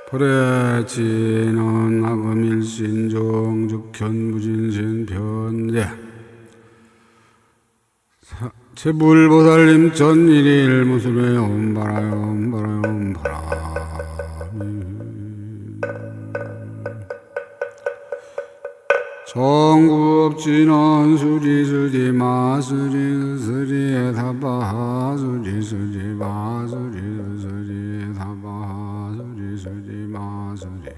불의 지는 악음일신종 즉현무진신 편제 제불보살님 전일일 무술에 옴바라요 옴바라요 옴바라미 정구업진원 수리수리 마수리 수리에 사바하 수리수리 마수리 수리에 사바하 수리수리 마수리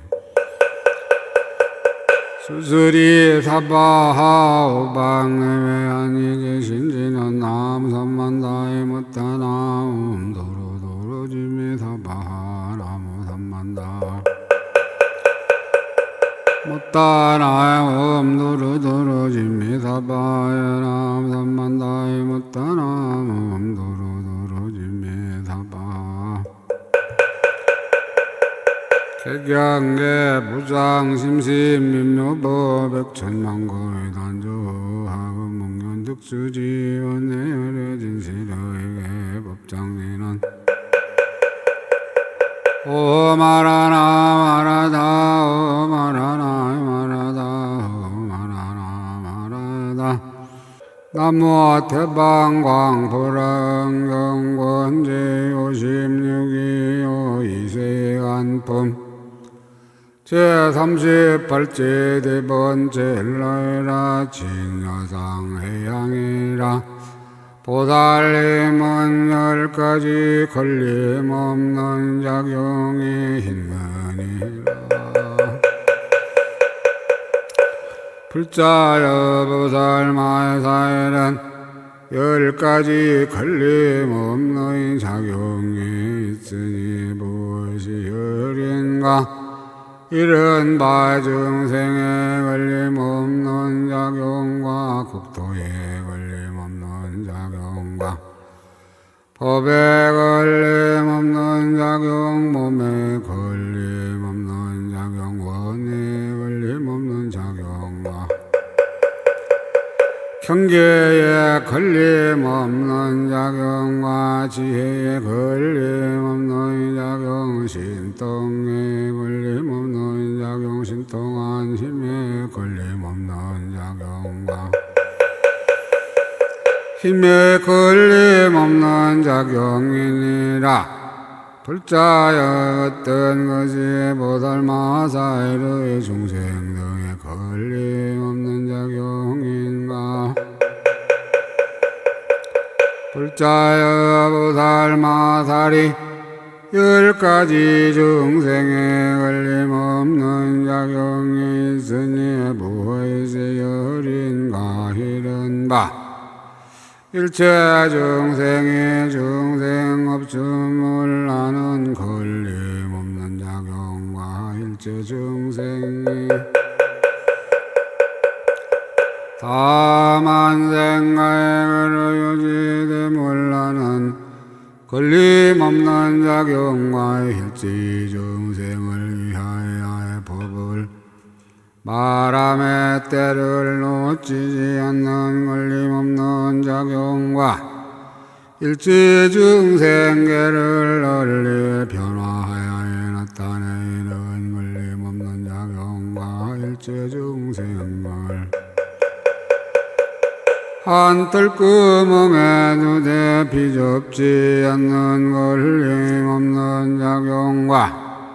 수수리 사바하 오방내외 아니 계신지는 나무삼만다에 못다나 도로도로지미 사바하 나무삼만다 못다나 도로도로지미 사바하 나무삼만다에 못다나 도로도로지미 사바하 개경계 부장심심 민묘보 백천만고의 단조하고 목련득수지원 내열의 진실의계 법장리는 오마라나 마라다 오마라나 마라다 오마라나 마라다 나무 태방광보랑경권제 56이 이세안품 제38제 대번째 일라이라 징여상해양이라 보살님은 10가지 걸림없는 작용이 힘으니라 불자여 보살마사에는 10가지 걸림없는 작용이 있으니 무엇이 열인가 이른 바 중생에 걸림없는 작용과 국토에 걸림없는 작용과 법에 걸림없는 작용 몸에 걸림없는 작용 원에 걸림없는 작용과 경계에 걸림없는 작용과 지혜에 걸림없는 작용 신통에 걸림없는 작용 신통한 힘에 걸림없는 작용과 힘에 걸림없는 작용이니라 불자여 어떤 것이 보살마사일의 중생 등에 걸림없는 작용인가 불자여 보살마살이 10가지 중생에 걸림없는 작용이 있으니 무엇이 열인가 이른바 일체 중생이 중생 없음을 아는 걸림없는 작용과 일체 중생이 다만 생각을 유지됨을 아는 걸림없는 작용과 일체 중생을 위하여의 법을 바람의 때를 놓치지 않는 걸림없는 작용과 일체 중생계를 널리 변화하여 나타내는 걸림없는 작용과 일체 중생을 한 뜰구멍에 눈에 비좁지 않는 걸림없는 작용과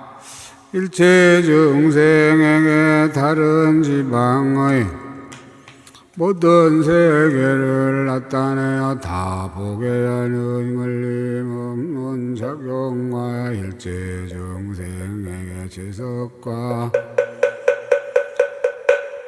일체 중생에게 다른 지방의 모든 세계를 나타내어 다 보게 하는 걸림없는 작용과 일체 중생에게 지석과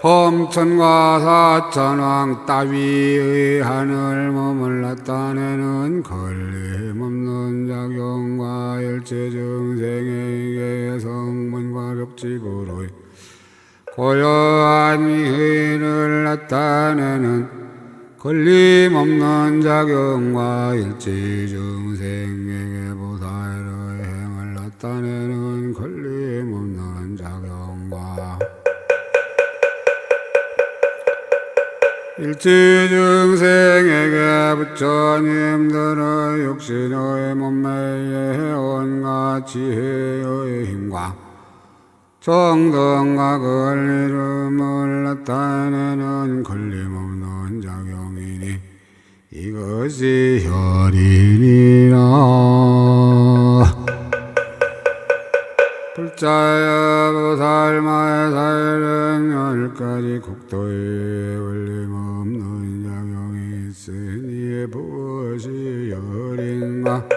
범천과 사천왕 따위의 하늘 몸을 나타내는 걸림없는 작용과 일체 중생에게 성문과 벽집으로 고요한 위의를 나타내는 걸림없는 작용과 일체 중생에게 보살의 행을 나타내는 걸림없는 작용과 일체 중생에게 부처님들의 육신의 몸매의 온갖 지혜의 힘과 정등과 권리를 나타내는 걸림없는 작용이니 이것이 혈이니라. 불자야 보살마의 사일은 열가지 국도에 걸림없는 작용이 있으니 무엇이 혈인가.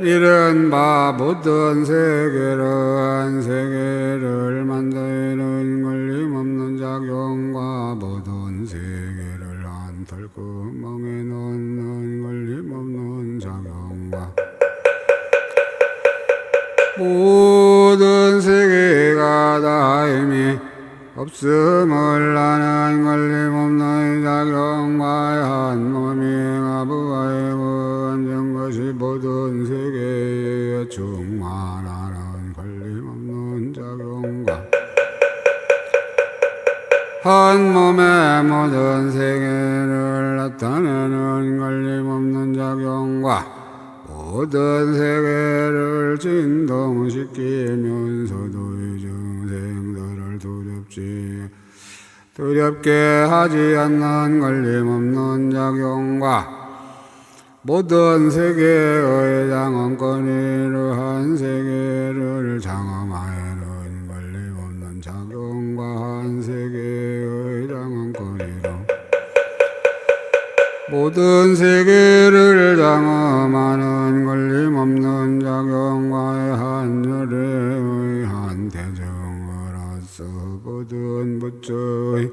이른바 모든 세계를 한 세계를 만드는 걸림없는 작용과 모든 세계를 한 털구멍에 넣는 걸림없는 작용과 모든 세계가 다임이 없음을 아는 걸림없는 작용과 한 몸이 아부하에 원전 것이 모든 세계에 충만하는 걸림없는 작용과 한 몸의 모든 세계를 나타내는 걸림없는 작용과 모든 세계를 진동시키면서도 이 중생들을 두렵게 하지 않는 걸림없는 작용과 모든 세계의 장엄권위로 한 세계를 장엄하여는 걸림없는 작용과 한 세계의 장엄권위로 모든 세계를 장엄하는 걸림없는 작용과의 한 열의 한 대정으로서 모든 부처의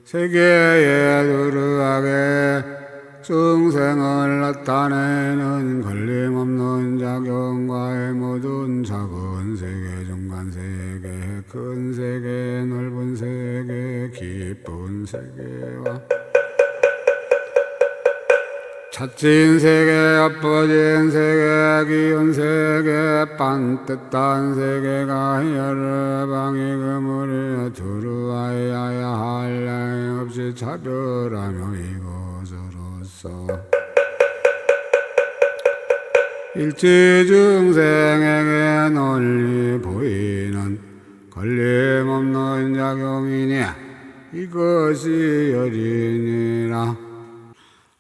세계에 들어가게 중생을 나타내는 걸림없는 작용과의 모든 작은 세계, 중간 세계, 큰 세계, 넓은 세계, 깊은 세계와 차친 세계, 엎어진 세계, 기운 세계, 반뜻한 세계가 여러 방의 그물에 들어와야 할 나위 없이 차별하며 이곳으로서 일체 중생에게 널리 보이는 걸림없는 작용이니 이것이 열이니라.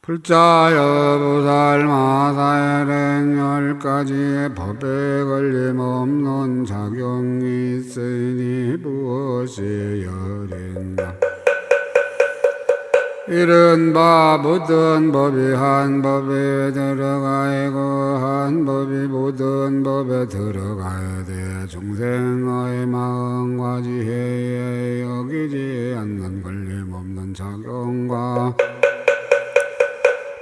불자여 보살마사엘은 열가지의 법에 걸림없는 작용이 있으니 무엇이 열인가. 이른바 모든 법이 한 법에 들어가야고 한 법이 모든 법에 들어가야 돼. 중생의 마음과 지혜에 여기지 않는 걸림없는 작용과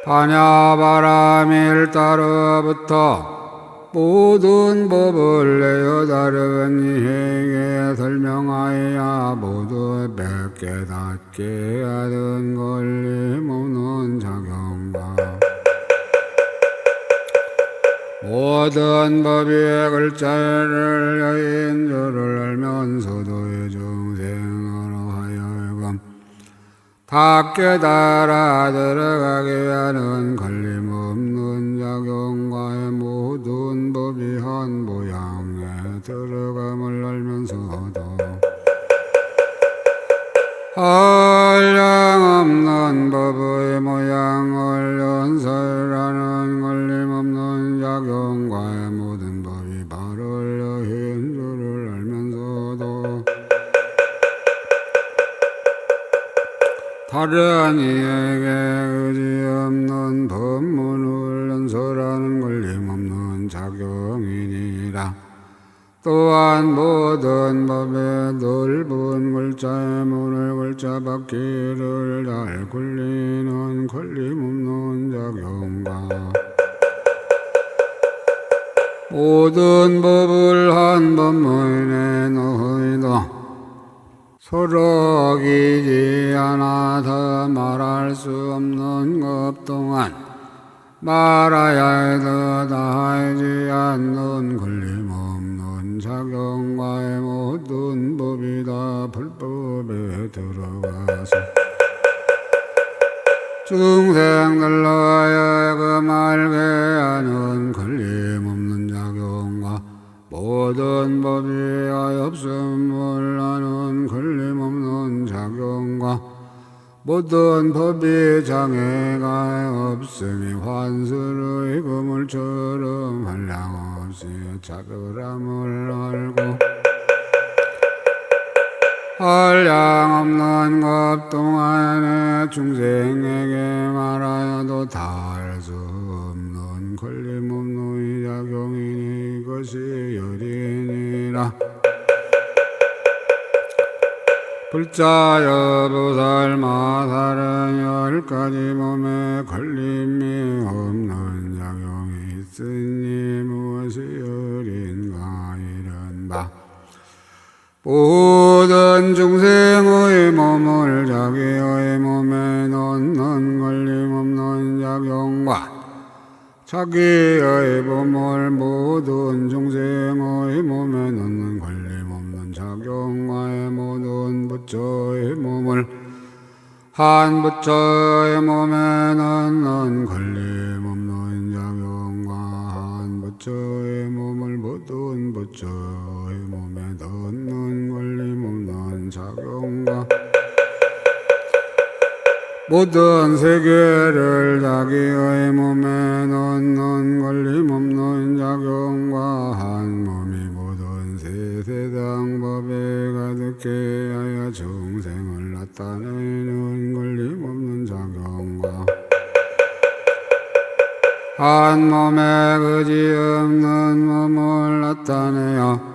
반야바라밀 따로부터 모든 법을 내어 다른 이에게 설명하여 모두 깨닫게 하는 걸림없는 작용과 모든 법의 글자를 여인 줄을 알면서도 이 중생으로 하여금 다 깨달아 들어가게 하는 걸림없는 작용과의 모든 법이 한 모양에 들어감을 알면서도 한량없는 법의 모양을 연설하는 걸림없는 작용과의 모든 법이 바를 여인 줄을 알면서도 다른 이에게 의지없는 법문을 연설하는 걸림없는 작용이니라. 또한 모든 법의 넓은 글자의 문을 글자 바퀴를 잘 굴리는 걸림없는 작용과 모든 법을 한 법문에 넣어도 서로 어기지 않아 더 말할 수 없는 것 동안 말아야 해도 다하지 않는 걸림없는 작용과의 모든 법이 다 불법에 들어가서 중생들로 하여금 알게 하는 걸림없는 작용과 모든 모든 법이 없음을 아는 걸림없는 작용과 모든 법이 장애가 없으니 환술의 그물처럼 한량없이 차별함을 알고 한량없는 것 동안에 중생에게 말하여도 다 알 수 없는 걸림없는 작용이니 이것이 열이니라. 불자여 보살마다른 10가지 몸에 걸림이 없는 작용이 있으니 무엇이 열인가 이른바 모든 중생의 몸을 자기의 몸에 넣는 걸림없는 작용과 자기의 몸을 모든 중생의 몸에 넣는 걸림없는 작용과의 모든 부처의 몸을 한 부처의 몸에 넣는 걸림없는 작용과 한 부처의 몸을 모든 부처의 몸에 넣는 걸림없는 작용과 모든 세계를 자기의 몸에 넣는 걸림없는 작용과 한 몸이 모든 세세상 법에 가득해 하여 중생을 나타내는 걸림없는 작용과 한 몸에 그지없는 몸을 나타내어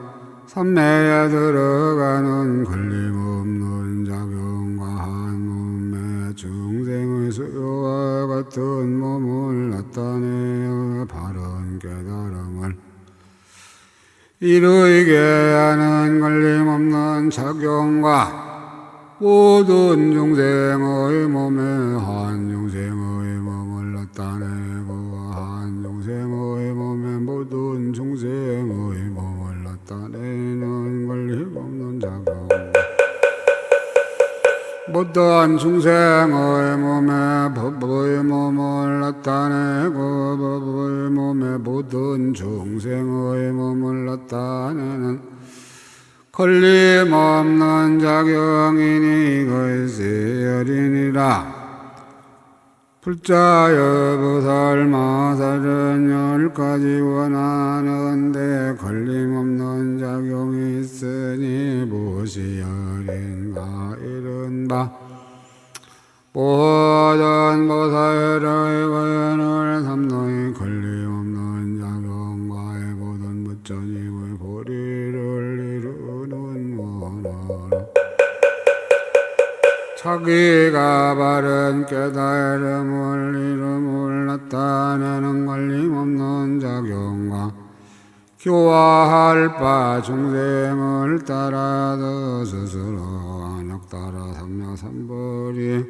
삼매에 들어가는 걸림없는 작용과 한 몸에 중생의 수요와 같은 몸을 나타내어 바른 깨달음을 이루게 하는 걸림없는 작용과 모든 중생의 몸에 한 중생의 몸을 나타내고 한 중생의 몸에 모든 중생의 몸을 나타내는 걸림없는 작용 모든 중생의 몸에 법의 몸을 나타내고 법의 몸에 모든 중생의 몸을 나타내는 걸림없는 작용이니 이것이 열이니라. 불자여 보살마살은 10가지 원하는데 걸림없는 작용이 있으니 무엇이 열인가 이른바 모든 보살의 원을 삼노이 걸림없는 작용과의 모든 부처님의 보리를 이루는 원으로 자기가 바른 깨달음을 이름을 나타내는 걸림없는 작용과 교화할 바 중생을 따라서 스스로 안욕 따라 삼려삼벌이를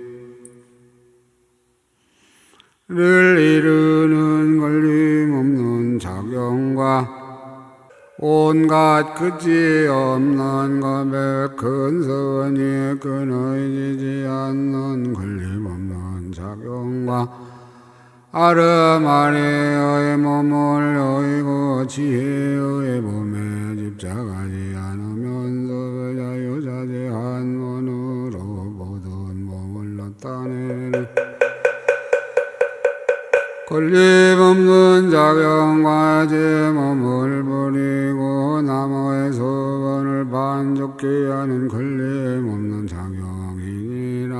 이루는 걸림없는 작용과 온갖 끝이 없는 법에 근선이 끊어지지 않는 걸림없는 작용과 아르마리의 몸을 여의고 지혜의 몸에 집착하지 않으면서 자유자재한 원으로 모든 몸을 나타내는 걸림없는 작용과 제 몸을 버리고 나머의 소원을 만족케 하는 걸림없는 작용이니라.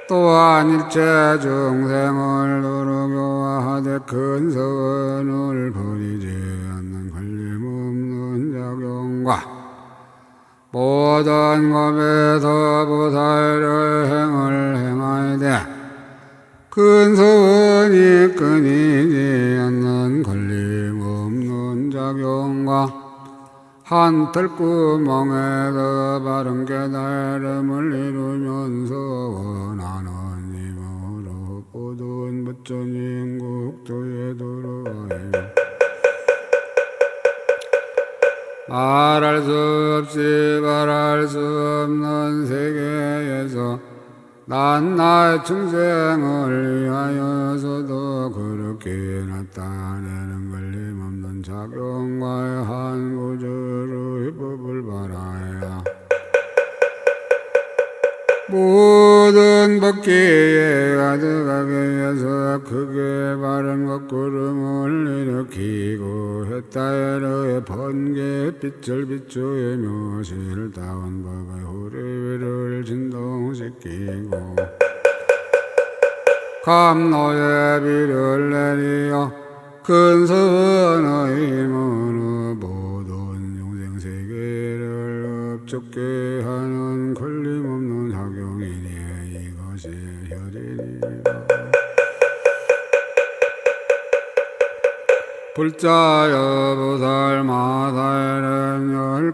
또한 일체 중생을 누르교화하되 큰 소원을 버리지 않는 걸림없는 작용과 모든 법에서 보살의 행을 행하되 큰 소원이 끊이지 않는 걸림없는 작용과 한 털구멍에서 바른 깨달음을 이루면서 원하는 힘으로 모든 부처님 국토에 들어와요. 말할 수 없이 말할 수 없는 세계에서 난 나의 중생을 위하여서도 그렇게 나타내는 걸림없는 작용과의 한 구절의 법을 바라야 모든 법기에 가득하게 해서 크게 바른 것구름을 일으키고 해따에르의 번개 빛을 비추에 묘실다운 법의 후리위를 진동시키고 감노의 비를 내리어 근서원의 힘으로 모든 용생세계를 업적게 하는 걸림없는 작용이니 이것이 혈이니라. 불자여 보살마다에는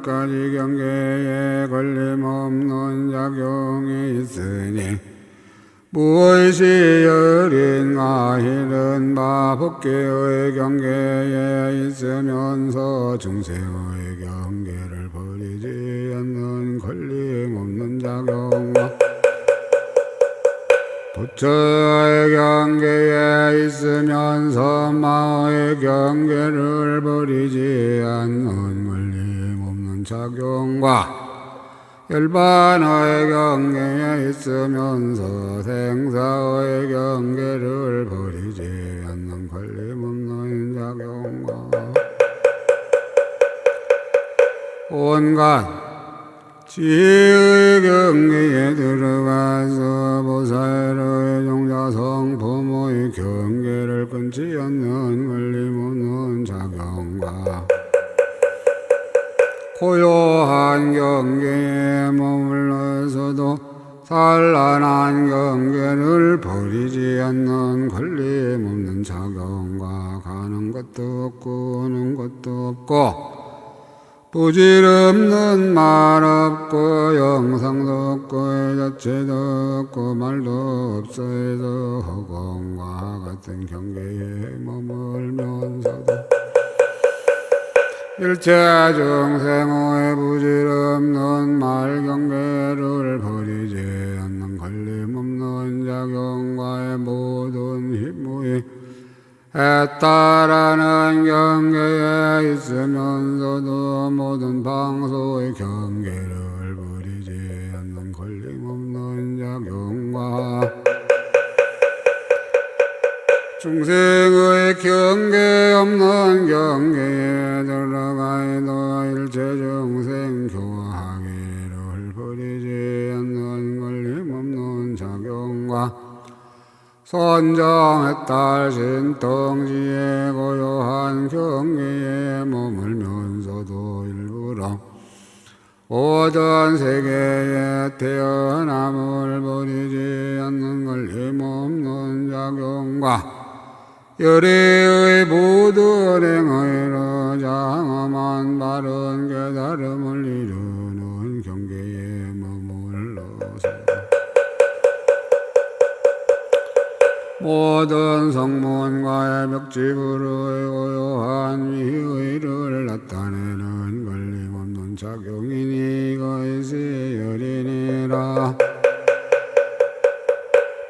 10가지 경계에 걸림없는 작용이 있으니 무엇이 열인가 이른 바 법계의 경계에 있으면서 중생의 경계를 버리지 않는 걸림없는 작용과 부처의 경계에 있으면서 마의 경계를 버리지 않는 걸림없는 작용과 열반의 경계에 있으면서 생사의 경계를 버리지 않는 걸림없는 작용과 온갖 지혜의 경계에 들어가서 보살의 종자성 부모의 경계를 끊지 않는 걸림없는 작용과 고요한 경계에 머물러서도 산란한 경계를 버리지 않는 걸림없는 작용과 가는 것도 없고 오는 것도 없고 부질없는 말 없고 영상도 없고 자체도 없고 말도 없어 해서 허공과 같은 경계에 머물면서도 일체 중생의 부질없는 말 경계를 버리지 않는 걸림없는 작용과의 모든 힘의 애따라는 경계에 있으면서도 모든 방소의 경계를 버리지 않는 걸림없는 작용과 중생의 경계 없는 경계에 들어가도 일체 중생 교화하기를 버리지 않는 걸림없는 작용과 선정에 딸 신통지의 고요한 경계에 머물면서도 일부러 모든 세계에 태어남을 버리지 않는 걸림없는 작용과 열애의 모든 행위로 장엄한 바른 깨달음을 이루는 경계에 머물러서 모든 성문과의 벽지부로의 고요한 위의를 나타내는 걸림없는 작용이니 이것이 열이니라.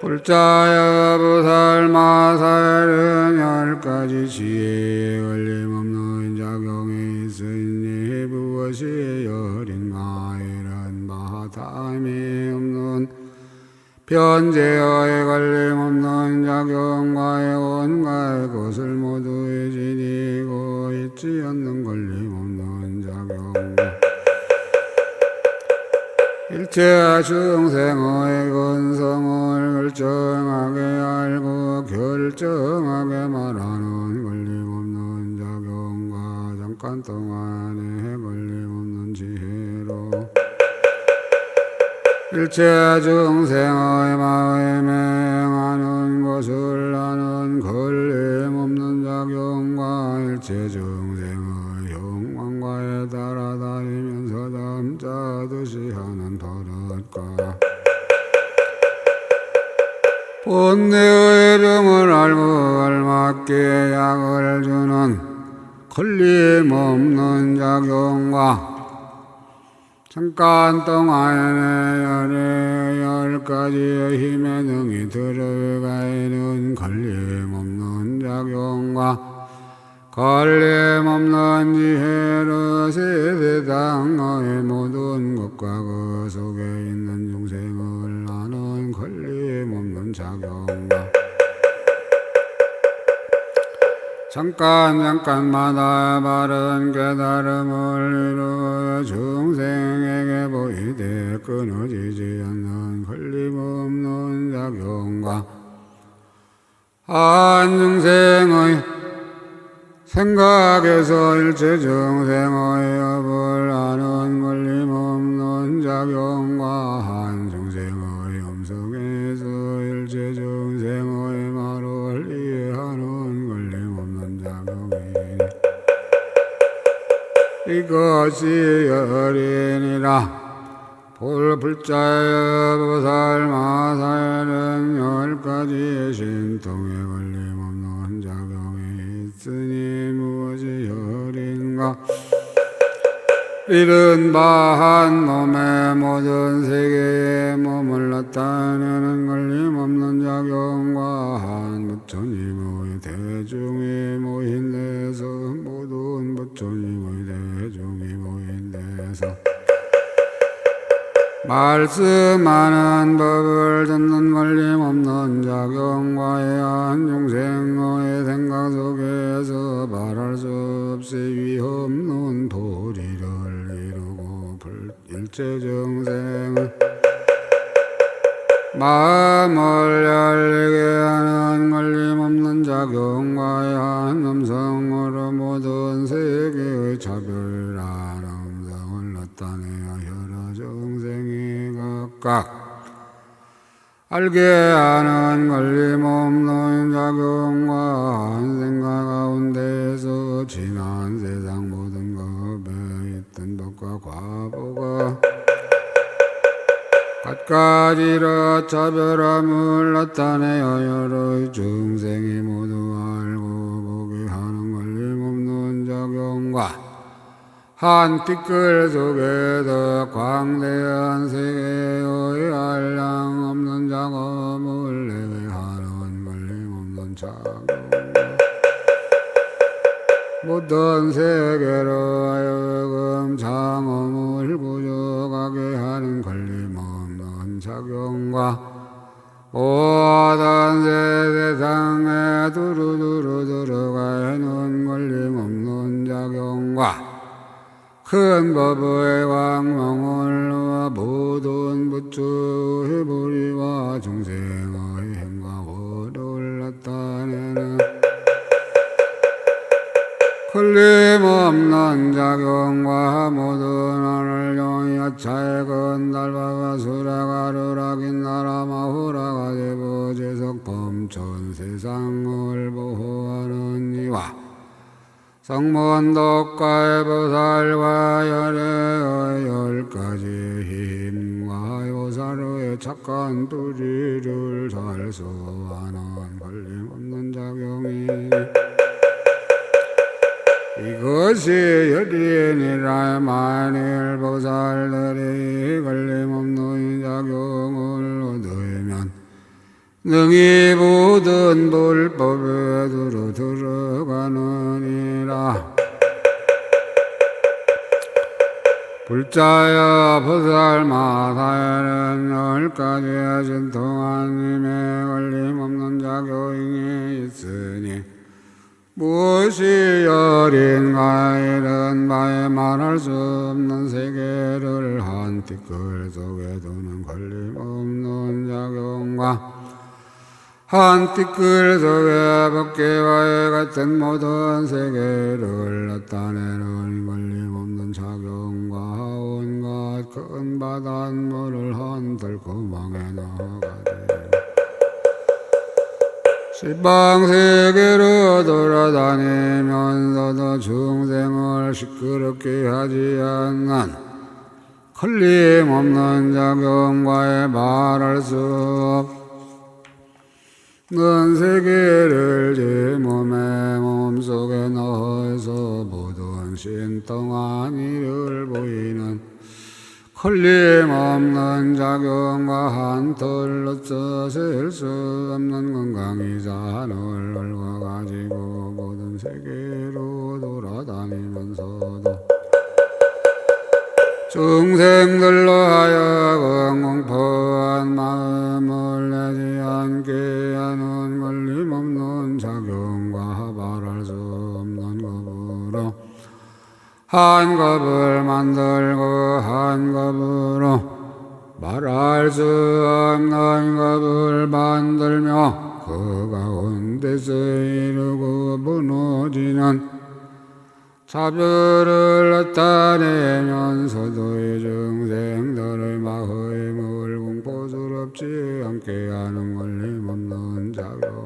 불자여 부살마살은 10가지 지혜에 걸림없는 작용이 있으니 무엇이 열인가 이런 바다함이 없는 변제의 걸림없는 작용과의 온갖 것을 모두 지니고 있지 않는 걸림없는 작용과 일체 중생의 근성을 결정하게 알고 결정하게 말하는 걸림없는 작용과 잠깐 동안의 걸림없는 지혜로 일체 중생의 마음에 행하는 것을 아는 걸림없는 작용과 일체 중생의 욕망과에 따라다니면서 잠자듯이 하는 버릇과 본내의 병을 알고 알맞게 약을 주는 걸림없는 작용과 잠깐 동안에 열의 10가지의 힘에 능히 들어가 있는 걸림없는 작용과 걸림없는 지혜로 세상의 모든 것과 그 속에 있는 중생을 아는 걸림없는 작용과 잠깐마다 바른 깨달음을 이루어 중생에게 보이되 끊어지지 않는 걸림없는 작용과 한 중생의 생각에서 일체 중생의 업을 아는 걸림없는 작용과 한 중생의 음성에서 일체 중생의 말을 이해하는 걸림없는 작용이니 이것이 열이니라. 불자의 보살마사에는 10가지의 신통에 걸림없는 작용이 있으니 무엇이 열인가? 이른바 한 몸의 모든 세계에 몸을 나타내는 걸림없는 작용과 한 부처님의 대중이 모인 데서 모든 부처님의 대중이 모인 데서 말씀하는 법을 듣는 걸림없는 작용과의 한 중생의 생각 속에서 말할 수 없이 위없는 도리를 이루고 일체 중생은 마음을 열리게 하는 걸림없는 작용과의 한 음성으로 모든 세계의 차별한 음성을 나타내어 여러 중생이 각각 알게 하는 걸림없는 작용과 한 생각 가운데에서 지난 세상 모든 법에 있던 법과 과보가 갖가지로 차별함을 나타내어 여러 중생이 모두 알고 보게 하는 걸림없는 작용과 한 티끌 속에서 광대한 세계의 한량 없는 작업을 내외하는 걸림없는 작용과 모든 세계로 하여금 장엄을 부족하게 하는 걸림없는 작용과 모든 세상에 두루두루 들어가 있는 걸림없는 작용과 큰 법의 광명을 놓아 모든 부처의 불의와 중생의 행과 호를 나타내는 걸림없는 작용과 모든 하늘 용이 하차의 건달바가 수라가루라 긴나라 마후라가 제보 제석 범천 세상을 보호하는 이와 성문독가의 보살과 열애의 10가지의 힘과 요사르의 착한 도리를 살수하는 걸림없는 작용이니 이것이 열이니라. 만일 보살들이 걸림없는 작용을 얻으면 능히 모든 불법에 두루 들어가느니라. 불자여 보살마사에는 10가지의 신통한 힘에 걸림없는 작용이 있으니 무엇이 열인가? 이런 바에 말할 수 없는 세계를 한 티끌 속에 두는 걸림없는 작용과 한 티끌 속에 법계와의 같은 모든 세계를 나타내는 걸림없는 작용과 온갖 큰 바닷물을 한 들구멍에 넣어가되 시방세계로 돌아다니면서도 중생을 시끄럽게 하지 않는 걸림없는 작용과의 말할 수 없는 세계를 제 몸속에 넣어서 모든 신통한 이를 보이는 걸림없는 작용과 한틀로서 셀 수 없는 건강이자 널 가지고 모든 세계로 돌아다니면서도 중생들로 하여금 공포한 마음을 내지 않게 하는 걸림없는 작용과 말할 수 없는 겁으로 한 겁을 만들고 한 겁으로 말할 수 없는 겁을 만들며 그 가운데서 이루고 무너지는 차별을 나타내면서도 이 중생들의 마음을 공포스럽지 않게 하는 걸림없는 작용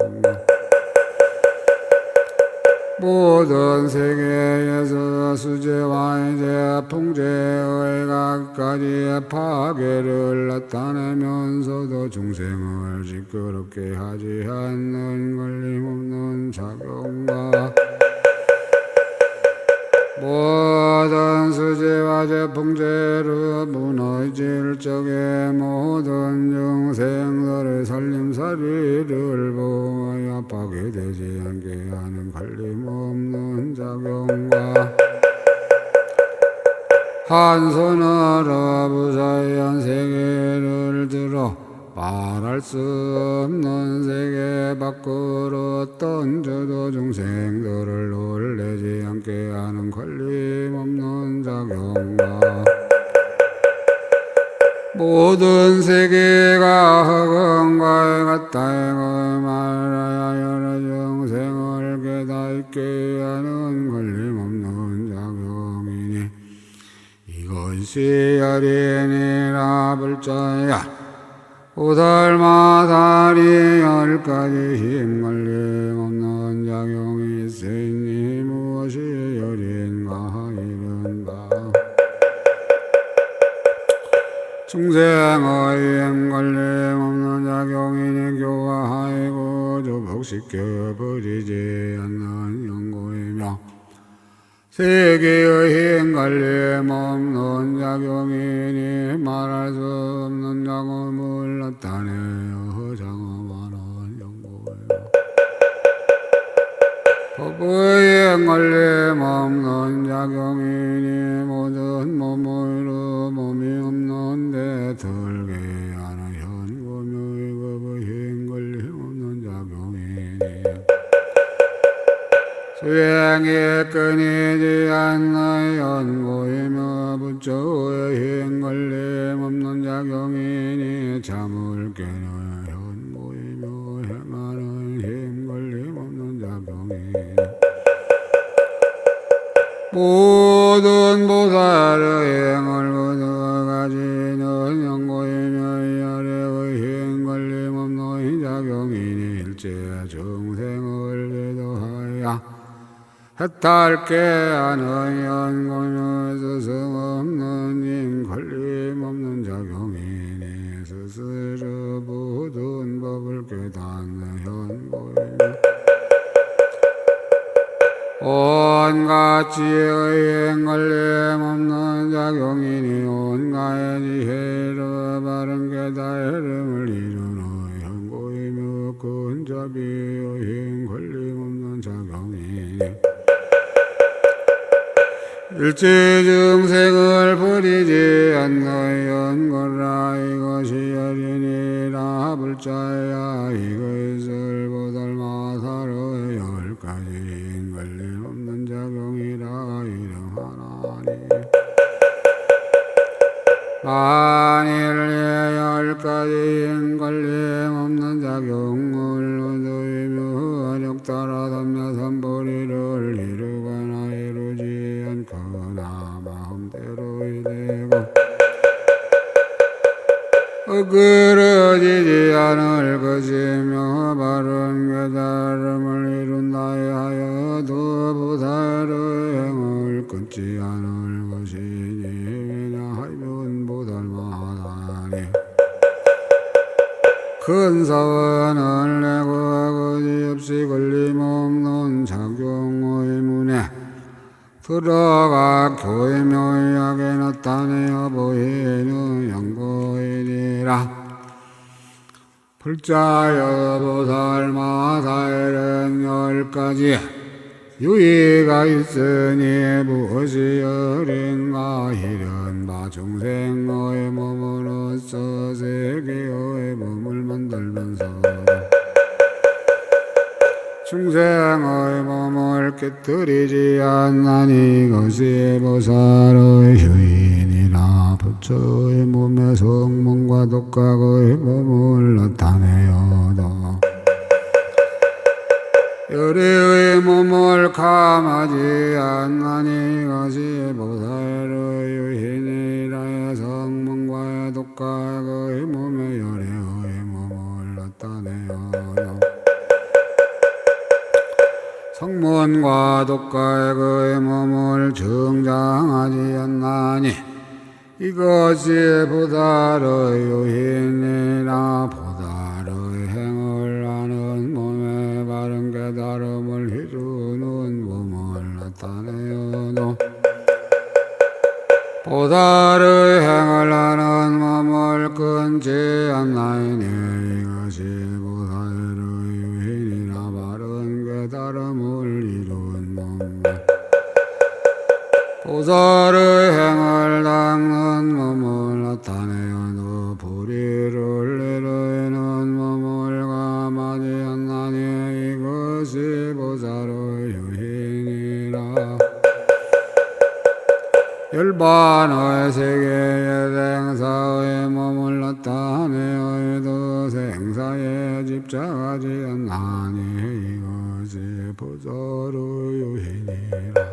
모든 세계에서 수재와 이제 풍재의 각가지 파괴를 나타내면서도 중생을 시끄럽게 하지 않는 걸림없는 작용과 모든 수재와 제풍재로 무너질 적에 모든 중생들의 살림살이를 보아야 파괴되지 않게 하는 걸림없는 작용과 한 손으로 무자연 세계를 들어 말할 수 없는 세계 밖으로 던져도 중생들을 놀래지 않게 하는 걸림없는 작용과 모든 세계가 허공과에 같다고 말하여 여러 중생을 깨닫게 하는 걸림없는 작용이니 이것이 어린이라 불자야 오달마다리 10가지 힘 걸림없는 작용이 있으니 무엇이 어린가 이른바 중생의 힘 걸림없는 작용이니 교화하이고 조복시켜버리지 않는 연고이며 세계의 힘 걸림없는 작용이니 말할 수 없는 작업을 나타내어 장엄하는 연고이며 법의 힘 걸림없는 작용이니 모든 몸으로 몸이 없는데 들게 하는 현고묘의 법의 힘 걸림없는 작용이니 수행이 끊이지 않는 연고이며 부처의 힘 걸림없는 작용이니 잠을 깨는 연고이며 행하는 힘 걸림없는 작용이니 모든 보살의 행을 거둬가지는 연고이며 이 아래의 힘 걸림없는 작용이니 일체 중생을 궤도하여 해탈게 하는 연고는 스승없는 힘 걸림없는 작용이니 스스로 모든 법을 깨닫는 연고이니 온갖 지혜의 힘 걸림없는 작용이니 온갖 지혜로 바른 깨달음을 이루는 연고이며 근자비의 힘 걸림없는 작용이니 일체 중생을 버리지 않는 연고라 이것이 어린이라 불자야 이것을 보달마사로의 10가지 힘 걸림없는 작용이라 이름하나니 만일 10가지 힘 걸림없는 작용을 얻으며 어렵다라 삼야삼보리를 이루거나 이루지 않거나 마음대로 이되고 어그러지지 않을 것이며 바른 깨달음을 이룬다 하여도 보살의 행을 끊지 않을 것이니 왜냐하면 보살마다니 큰 사원을 내고 거짓없이 걸림없는 작용의 문에 들어가 교묘하게 나타내어 보이는 불자여 보살마다일은 10가지 유의가 있으니 무엇이 어린가 이른바 중생의 몸으로서 세계의 몸을 만들면서 중생의 몸을 깨뜨리지 않나니 이것이 보살의 휴인이라 부처의 몸의 성문과 독각의 몸을 나타내어도 열의의 몸을 감하지 않나니 이것이 보살의 유인이라 성문과 독각의 몸의 열의의 몸을 나타내어도 성문과 독각의 몸을 정장하지 않나니 이것이 보살의 유인이라 보살의 행을 하는 몸에 바른 깨달음을 이루는 몸을 나타내어도 보살의 행을 하는 몸을 끊지 않나니 이것이 보살의 유인이라 바른 깨달음을 이룬 몸 보살의 행을 닦는 몸을 나타내어도 불의를 이루는 몸을 감하지 않나니 이것이 보살의 유인이라 열반의 세계의 생사의 몸을 나타내어도 생사에 집착하지 않나니 이것이 보살의 유인이라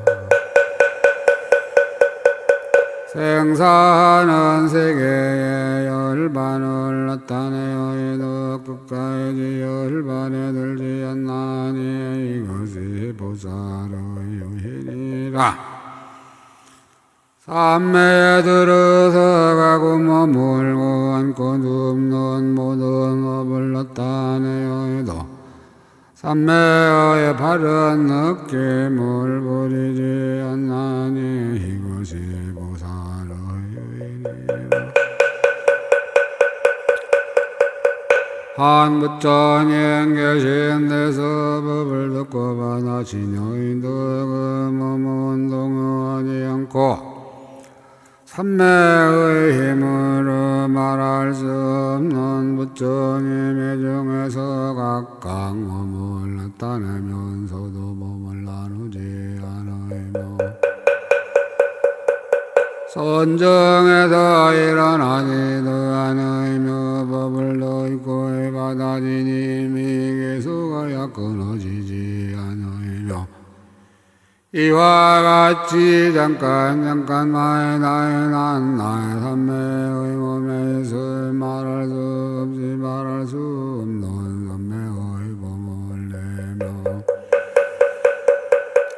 생사하는 세계의 열반을 나타내어도 끝까지 열반에 들지 않나니 이것이 보살의 유인이라 삼매에 들어서 가고 머물고 앉고 눕는 모든 업을 나타내어도 삼매의 바른 느낌을 버리지 않나니 이것이 보살의 유인이라 한 부처님 계신 데서 법을 듣고 받아친 여인도 그 몸은 동요하지 않고 삼매의 힘으로 말할 수 없는 부처님의 중에서 각각 몸을 나타내면서도 몸을 나누지 않으며 선정에서 일어나지도 않으며 법을 듣고 받아지니 미개수가 끊어지지 않으며 이와 같이 잠깐만의 나의 삼매의 몸에서 말할 수 없이 말할 수 없는 삼매의 몸을 내며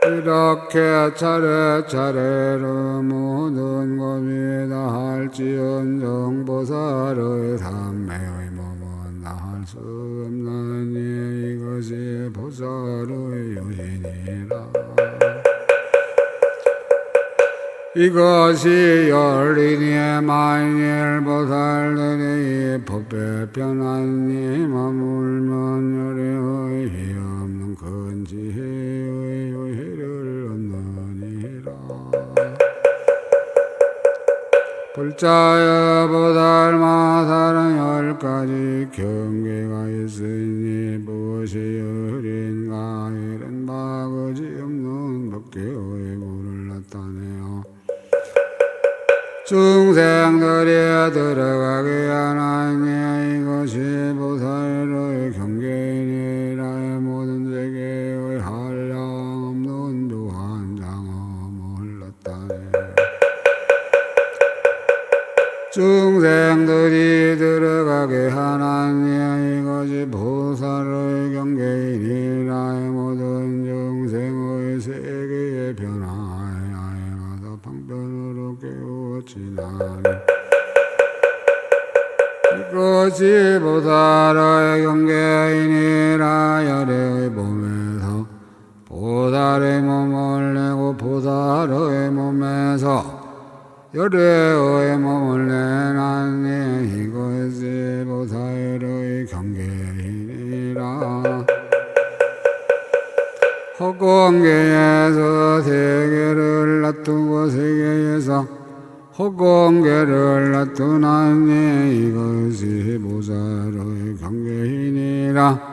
이렇게 차례차례로 모든 법이 다할지언정 보살의 삼매의 몸은 다할 수 없나니 이것이 보살의 유인이라 이것이 열린이의 만일 보살들이 법에 편안히 머물면 열애의 희 없는 큰 지혜의 유희를 얻느니라 불자여 보살마살은 10가지 경계가 있으니 무엇이 열인가 이른 바 거지없는 법계의 물을 나타내어 중생들이 들어가게 하나니 이것이 보살의 경계이니라 모든 세계의 한량 없는 묘한 장엄을 나타내 중생들이 들어가게 하나니 이것이 보살의 경계이니라 모든 중생의 세계의 변화에 아예마다 방편으로 깨우치나니 이것이 보살의 경계이니라 열애의 몸에서 보살의 몸을 내고 보살의 몸에서 열애의 몸을 내나니 이것이 보살의 경계 헛공계에서 세계를 놔두고 세계에서 헛공계를 놔두나니 이것이 보살의 경계이니라.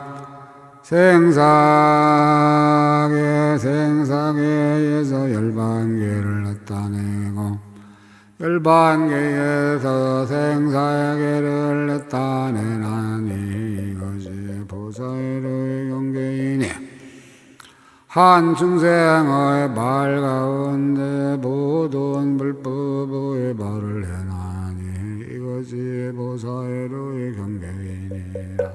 생사계에서 열반계를 나타내고 열반계에서 생사계를 나타내나니 이것이 보살의 경계이니 한 중생의 말 가운데 모든 불법의 말을 해나니 이것이 보살의 경계이니라.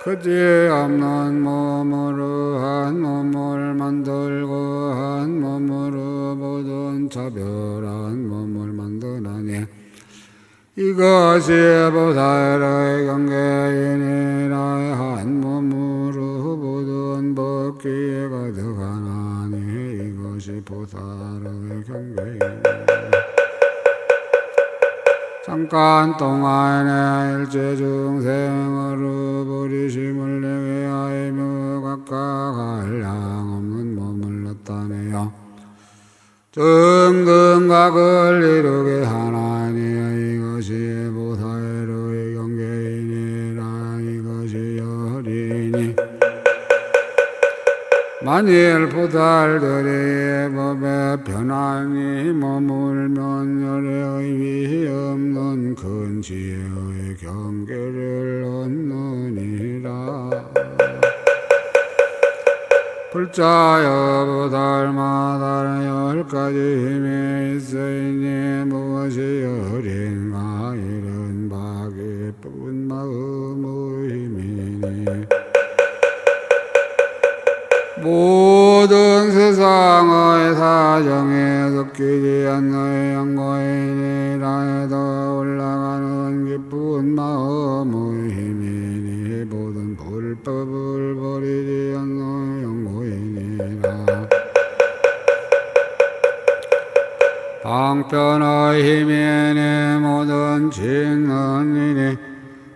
그지없는 몸으로 한 몸을 만들고 한 몸으로 모든 차별한 몸을 만드나니 이것이 보살의 경계이니라. 한 몸으로 모든 법기에 가득하나니 이것이 보살의 경계이니라. 잠깐 동안에 일체 중생으로 부리심을 내게 하이며 각각 한량 없는 몸을 나타내어 정등각을 이루게 하나니 이것이 보살의 경계이니라. 이것이 열이니 만일 보살들이 법에 편안히 머물면 열의 위 없는 큰 지혜의 경계를 얻느니라. 불자여 보살마다 10가지 힘이 있으니 무엇이 열인가 이른 바 기쁜 마음의 힘이니 모든 세상의 사정에 섞이지 않는 영광이니라 해도 올라가는 기쁜 마음의 힘이니 모든 불법을 버리지 않는 영광이니라. 방편의 힘이니 모든 짓는 일이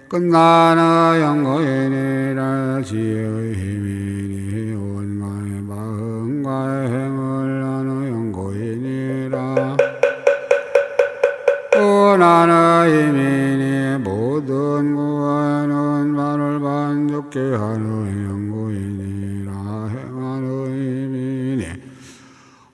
끝나는 영광이니라. 지혜의 힘이니 온갖의 마음과의 행을 하는 영광이니라. 원하는 힘이니 모든 구하는 말을 만족케 하는 영광이니라. 행하는 힘이니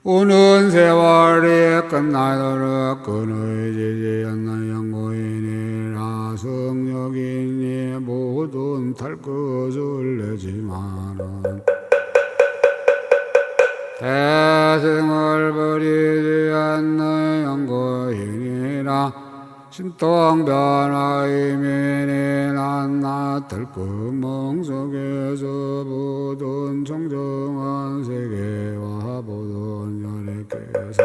오는 세월이 끝나도록 끊어지지 않는 영광이니라. 성력이니 모든 탈 것을 내지만은 대승을 버리지 않는 영광이니라. 신통변화의 힘이니 낱낱 들구멍 속에서 모든 청정한 세계와 모든 열애께서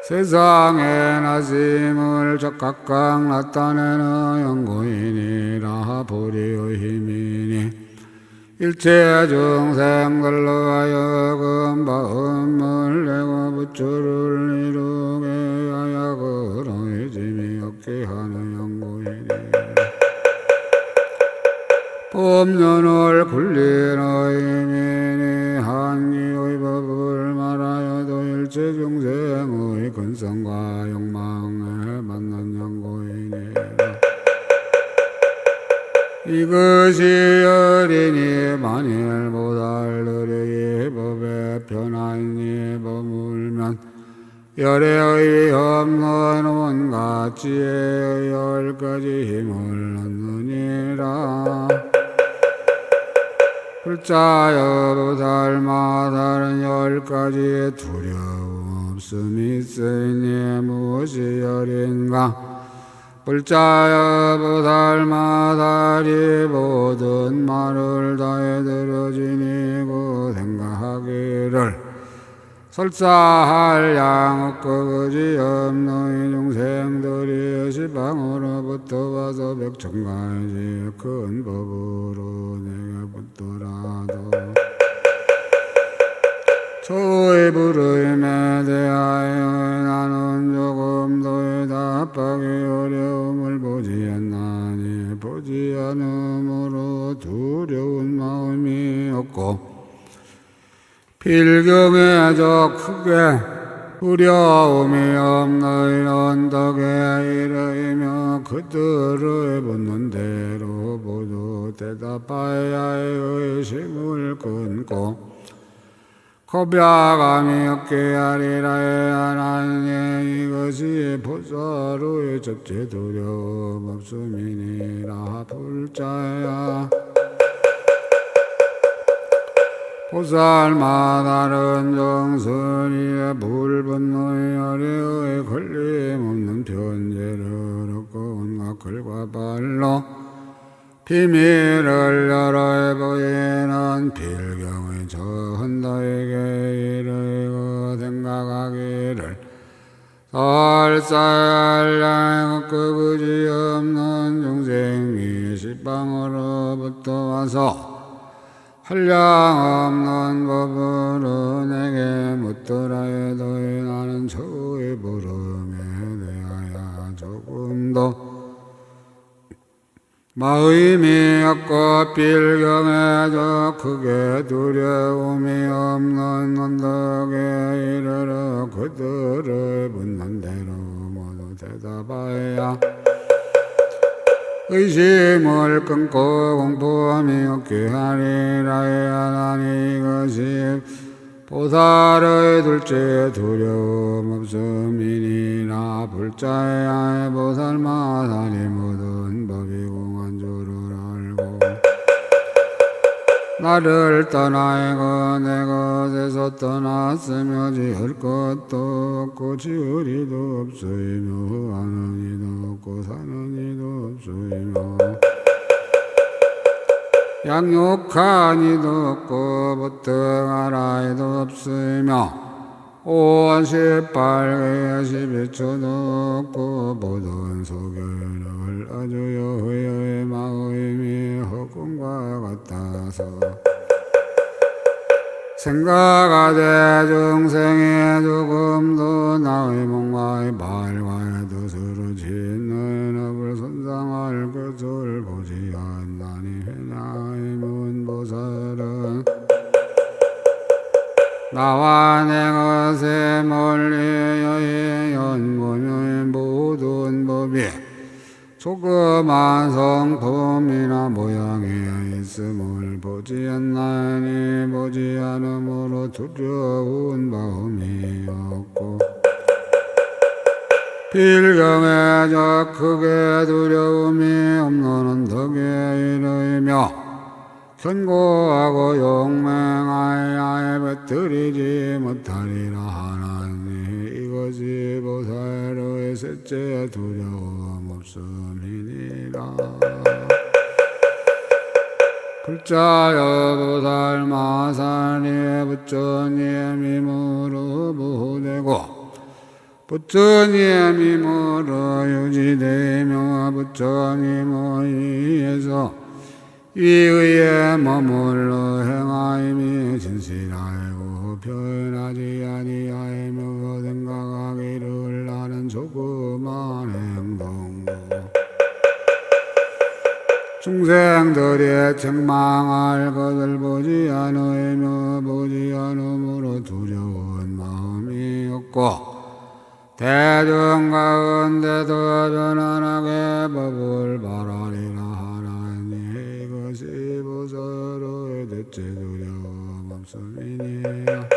세상의 나심을 적각각 나타내는 영광이니라. 보리의 힘이니 일체 중생들로 하여금 마음을 내고 부처를 이루게 하여 그의 짐이 없게 하는 영광이니라. 법륜을 굴리는 힘이니 한기의 법을 말하여도 일체 중생의 근성과 욕망에 맞는 영광이니라. 이것이 열이니 만일 보살들의 법에 편안히 머물면 열의 없는 온갖 지혜의 10가지 힘을 얻느니라. 불자여 보살마다는 10가지의 두려움 없음이 있으니 무엇이 열인가. 불자여 보살마다리 모든 말을 다해 들어지니 그 생각하기를 설사할 양 없고 그지 없는 중생들이 시방으로부터 와서 백천가지 큰 법으로 내게 붙더라도 저의 부름에 대하여 나는 조금도 답하기 어려움을 보지 않나니 보지 않으므로 두려운 마음이 없고 필경에 저 크게 두려움이 없는 언덕에 이르며 그들의 묻는 대로 모두 대답하여 의심을 끊고 고백함이 없게 하리라. 하나님 이것이 보살의 첫째 두려움 없음이니라. 불자야 보살마 다른 정선이에 불분노의 아래의 걸림없는 편제를 얻고 온갖 글과 발로 비밀을 열어 보이는 필경의 전도에게 이르고 생각하기를 설사할량 그 그지 없는 중생이 식방으로부터 와서 한량없는 법으로 내게 묻더라 해도 나는 저의 부름에 대하여 조금도 마음이 없고 필경에 저 크게 두려움이 없는 언덕에 이르러 그들을 묻는 대로 모두 대답하여 의심을 끊고 공포함이 없게 하리라. 하나니 이것이 보살의 둘째 두려움 없음이니라. 불자야 보살마다니 모든 법이 공한 줄을 알고 나를 떠나고 내 것에서 떠났으며 지을 것도 없고 지을 이도 없으며 하는 이도 없고 사는 이도 없으며 양육한 이도 없고 보등할 이도 없으며 온 18개의 11초도 없고 모든 소견을 아주 여호의 마음이 허공과 같아서 생각하되 중생이 조금도 나의 몸과의 발과의 뜻으로 짓는 업을 손상할 것을 보지 않나니 회냐의 문보살은 나와 내 것에 멀리 연고의 모든 법이 조그만 성품이나 모양이 있음을 보지 않나니 보지 않으므로 두려운 마음이 없고 필경에 저 크게 두려움이 없는 언덕에 이르며 견고하고 용맹하여 배뜨리지 못하리라. 하나니 이것이 보살의 셋째 두려움 없음이니라. 불자여 보살 마살이 부처님 힘으로 보되고 부처님 힘으로 유지되며 부처님의 의에서 위의에 머물러 행하임이 진실하고 변하지 아니하며 생각하기를 나는 조그만 행동고 중생들이 책망할 것을 보지 않으며 보지 않으므로 두려운 마음이 없고 대중 가운데도 편안하게 법을 말하리라. 하나니 이것이 보살의 넷째 두려움 없음이니라.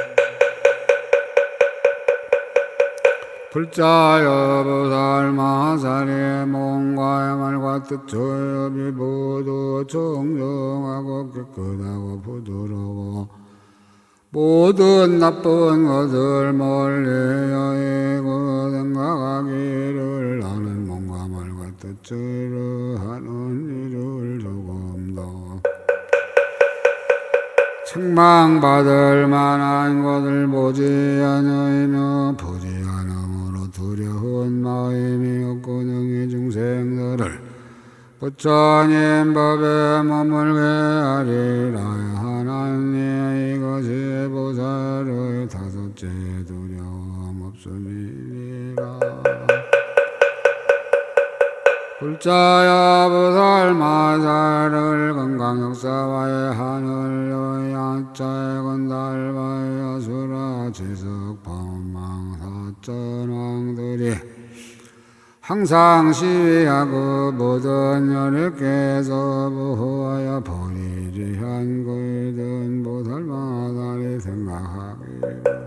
불자여 보살 마살의 몸과 말과 뜻 조업이 모두 청정하고 깨끗하고 부드러워 모든 나쁜 것을 멀리 여의고 생각하기를 나는 몸과 말과 뜻으로 하는 일을 조금 더 책망받을 만한 것을 보지 않으며 보지 않으므로 두려운 마음이 없고 능히 중생들을 부처님 법에 머물게 하리라. 하나님 이것이 보살의 다섯째 두려움 없음이니라. 불자야 보살마사를 건강역사와의 하늘여 야자의 건달바의 아수라 지석 법망 사전왕들이 항상 시위하고 모든 열애께서 보호하여 보리지한 그이든 보살마다리 생각하기를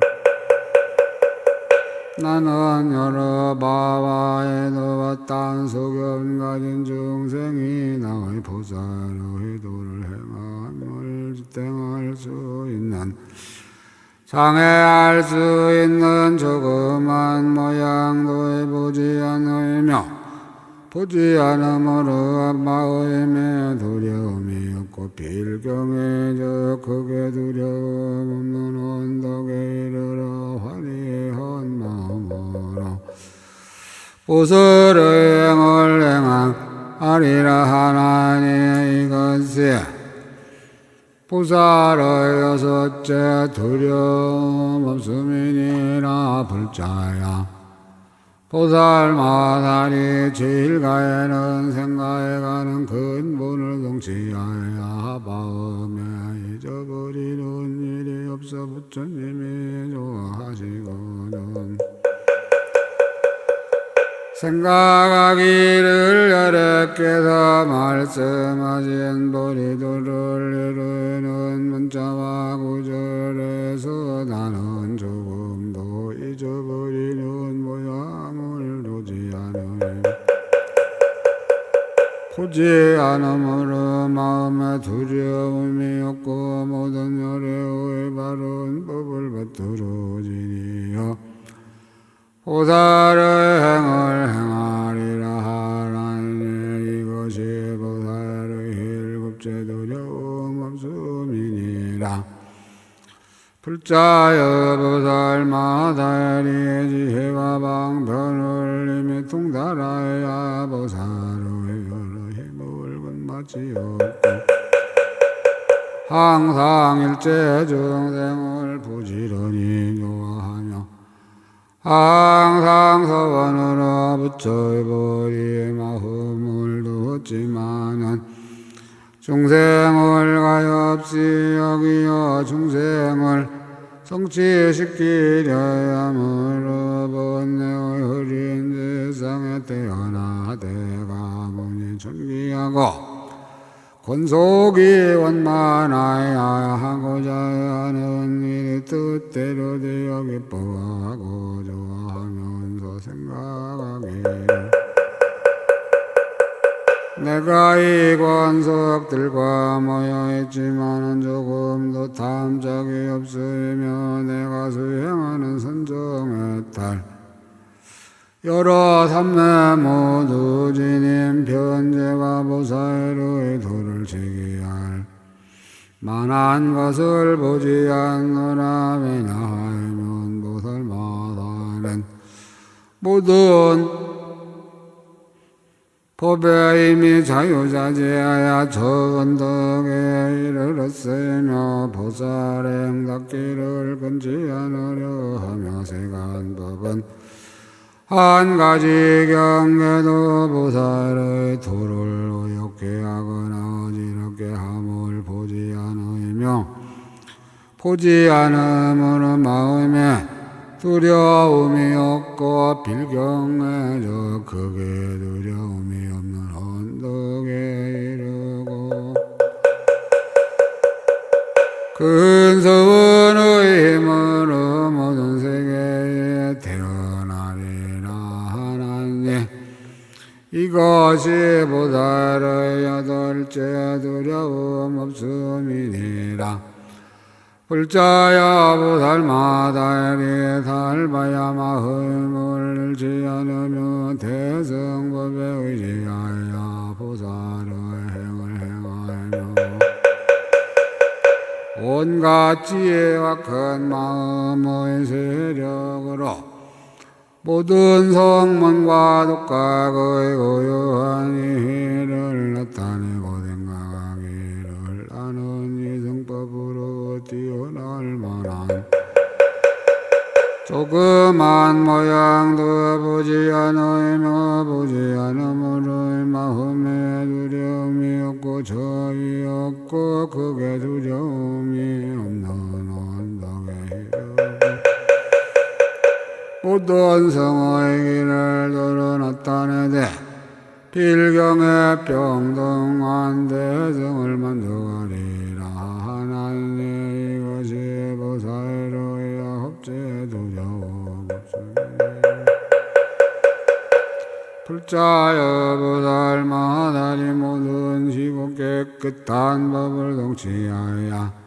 나는 여러 바와에도 딴소견 가진 중생이 나의 보살의 도를 행함을 땡할 수 있는 장애할 수 있는 조그만 모양도 보지 않으며 보지 않으므로 마음에 두려움이 없고 빌경에 저 크게 두려움 없는 언덕에 이르러 화려한 마음으로 보살의 행을 행하리라 하나니 이것이 보살의 여섯째 두려움 없음이니라. 불자야 보살마다리 질가에는 생각에 가는 근본을 동치하여 마음에 잊어버리는 일이 없어 부처님이 좋아하시거든. 생각하기를 여래께서 말씀하신 보리도를 이루는 문자와 구절에서 나는 조금도 잊어버리는 모양을 보지 않으니 보지 않으므로 마음에 두려움이 없고 모든 열애의 바른 법을 받들어지니여 보살의 행을 행하리라 하나니 이것이 보살의 일곱째 두려움 없음이니라. 불자여 보살마다리 지혜와 방편을 이미 통달하여 보살의 여러 힘을 건마치 없고 항상 일체 중생을 부지런히 교화하며 항상 서원으로 부처의 보리의 마음을 두었지만은 중생을 가엾이 여기어 중생을 성취시키려 함으로 번뇌의 흐린 세상에 태어나되 가문이 존귀하고 권속이 원만하여 하고자 하는 일이 뜻대로 되어 기뻐하고 좋아하면서 생각하기를 내가 이 권속들과 모여있지만은 조금도 탐적이 없으며 내가 수행하는 선정의 딸 여러 삼매 모두 지닌 편제와 보살의 도를 지기할 만한 것을 보지 않노라. 왜냐하면 보살마다는 모든 법에 이미 자유자재하여 저 언덕에 이르렀으며 보살의 행답기를 끊지 않으려 하며 세간 법은 한 가지 경계도 보살의 도를 오욕케 하거나 어지럽게 함을 보지 않으며 보지 않음으로 마음에 두려움이 없고 빌경에 저 크게 두려움이 없는 언덕에 이르고 큰 서원의 힘으로 모든 세계에 태어나리라 하나니 이것이 보살의 여덟째 두려움 없음이니라. 불자야 보살마다리 달봐야 마음을 잃지 않으며 대성법에 의지하여 보살의 행을 행하며 온갖 지혜와 큰 마음의 세력으로 모든 성문과 독각의 고요한 이를 나타내고 생각하기를 나는 이성법으로 뛰어날 만한 조그만 모양도 보지 않으며 보지 않으므로 마음에 두려움이 없고 저이 없고 크게 두려움이 없는 언덕에 이르고 모든 성의 길을 도려놨다네되 빌경에 평등한 대성을 만족하리라 하나님 이것이 보살로야 합제 두려움 없으니 불자여 보살 마다리 모든 시고 깨끗한 법을 동치하여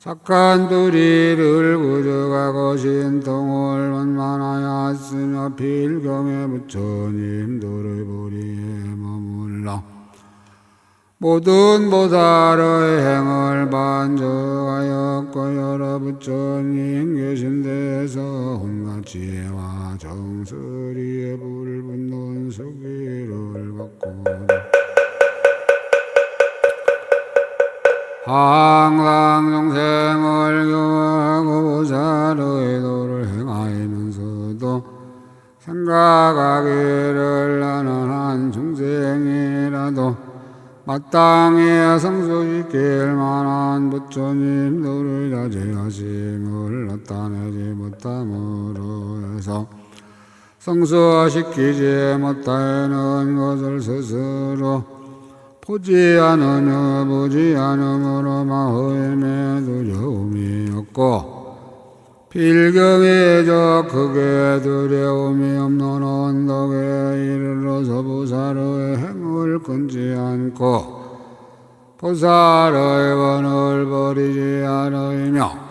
착한 도리를 구족하고 신통을 원만하였으며 필경에 부처님 도를 보리에 머물러 모든 보살의 행을 반적하였고 여러 부처님 계신 데서 온갖 지혜와 정설이의 불분론 수기를 받고 항상众생을 교화하고 보살의 도를 행하면서도 생각하기를 나는 한 중생이라도 마땅히 성수시킬 만한 부처님 도를 자제하심을 나타내지 못함으로 해서 성수시키지 못하는 것을 스스로 보지 않으며 보지 않으므로 마음에 두려움이 없고 필경에 저 크게 두려움이 없는 언덕에 이르러서 보살의 행을 끊지 않고 보살의 원을 버리지 않으며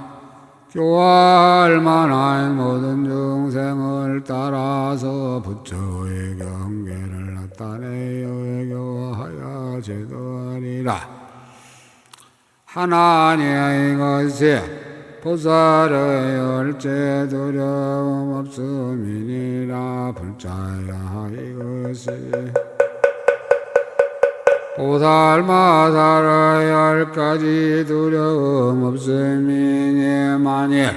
교화할 만한 모든 중생을 따라서 부처의 경계를 나타내어 교화하여 제도하리라. 하나님 이것이 보살의 열째 두려움 없음이니라. 불자야 이것이 보살마살의 열가지 두려움 없음이니 만일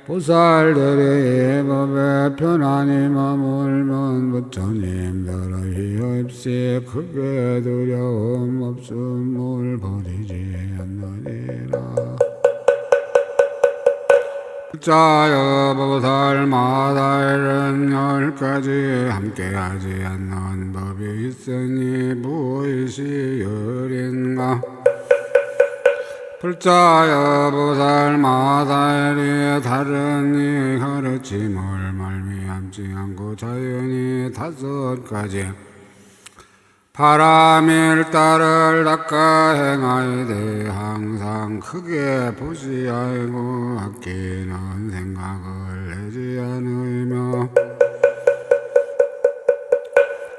보살들의 법에 편안히 머물면 부처님들의 없이 크게 두려움 없음을 버리지 않느니라. 불자여 보살마살은 열까지 함께하지 않는 법이 있으니 무엇이 열인가? 불자여 보살마살이 다른 이 가르침을 말미암지 않고 자연히 5가지 바람일 딸을 닦아 행하되 항상 크게 보시하고 아끼는 생각을 내지 않으며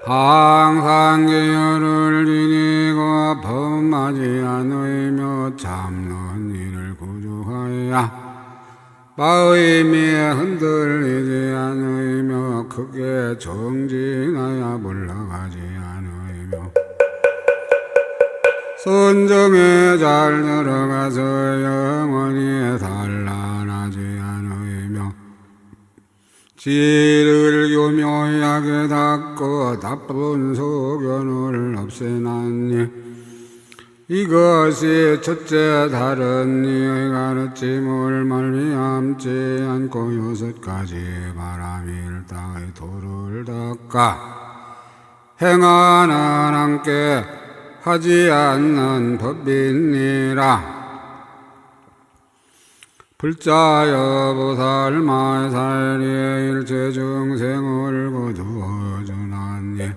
항상 계율을 지니고 범하지 않으며 참는 일을 구조하여 마음이 흔들리지 않으며 크게 정진하여 물러가지 않으며 선정에 잘 들어가서 영원히 단란하지 않으며 지를 교묘하게 닦고 나쁜 소견을 없애나니 이것이 첫째 다른 이의 가르침을 말미암지 않고 6가지 바람일다의 도를 닦아 행하는 함께 하지 않는 법이니라. 불자여 보살마살이 일체 중생을 거두어주나니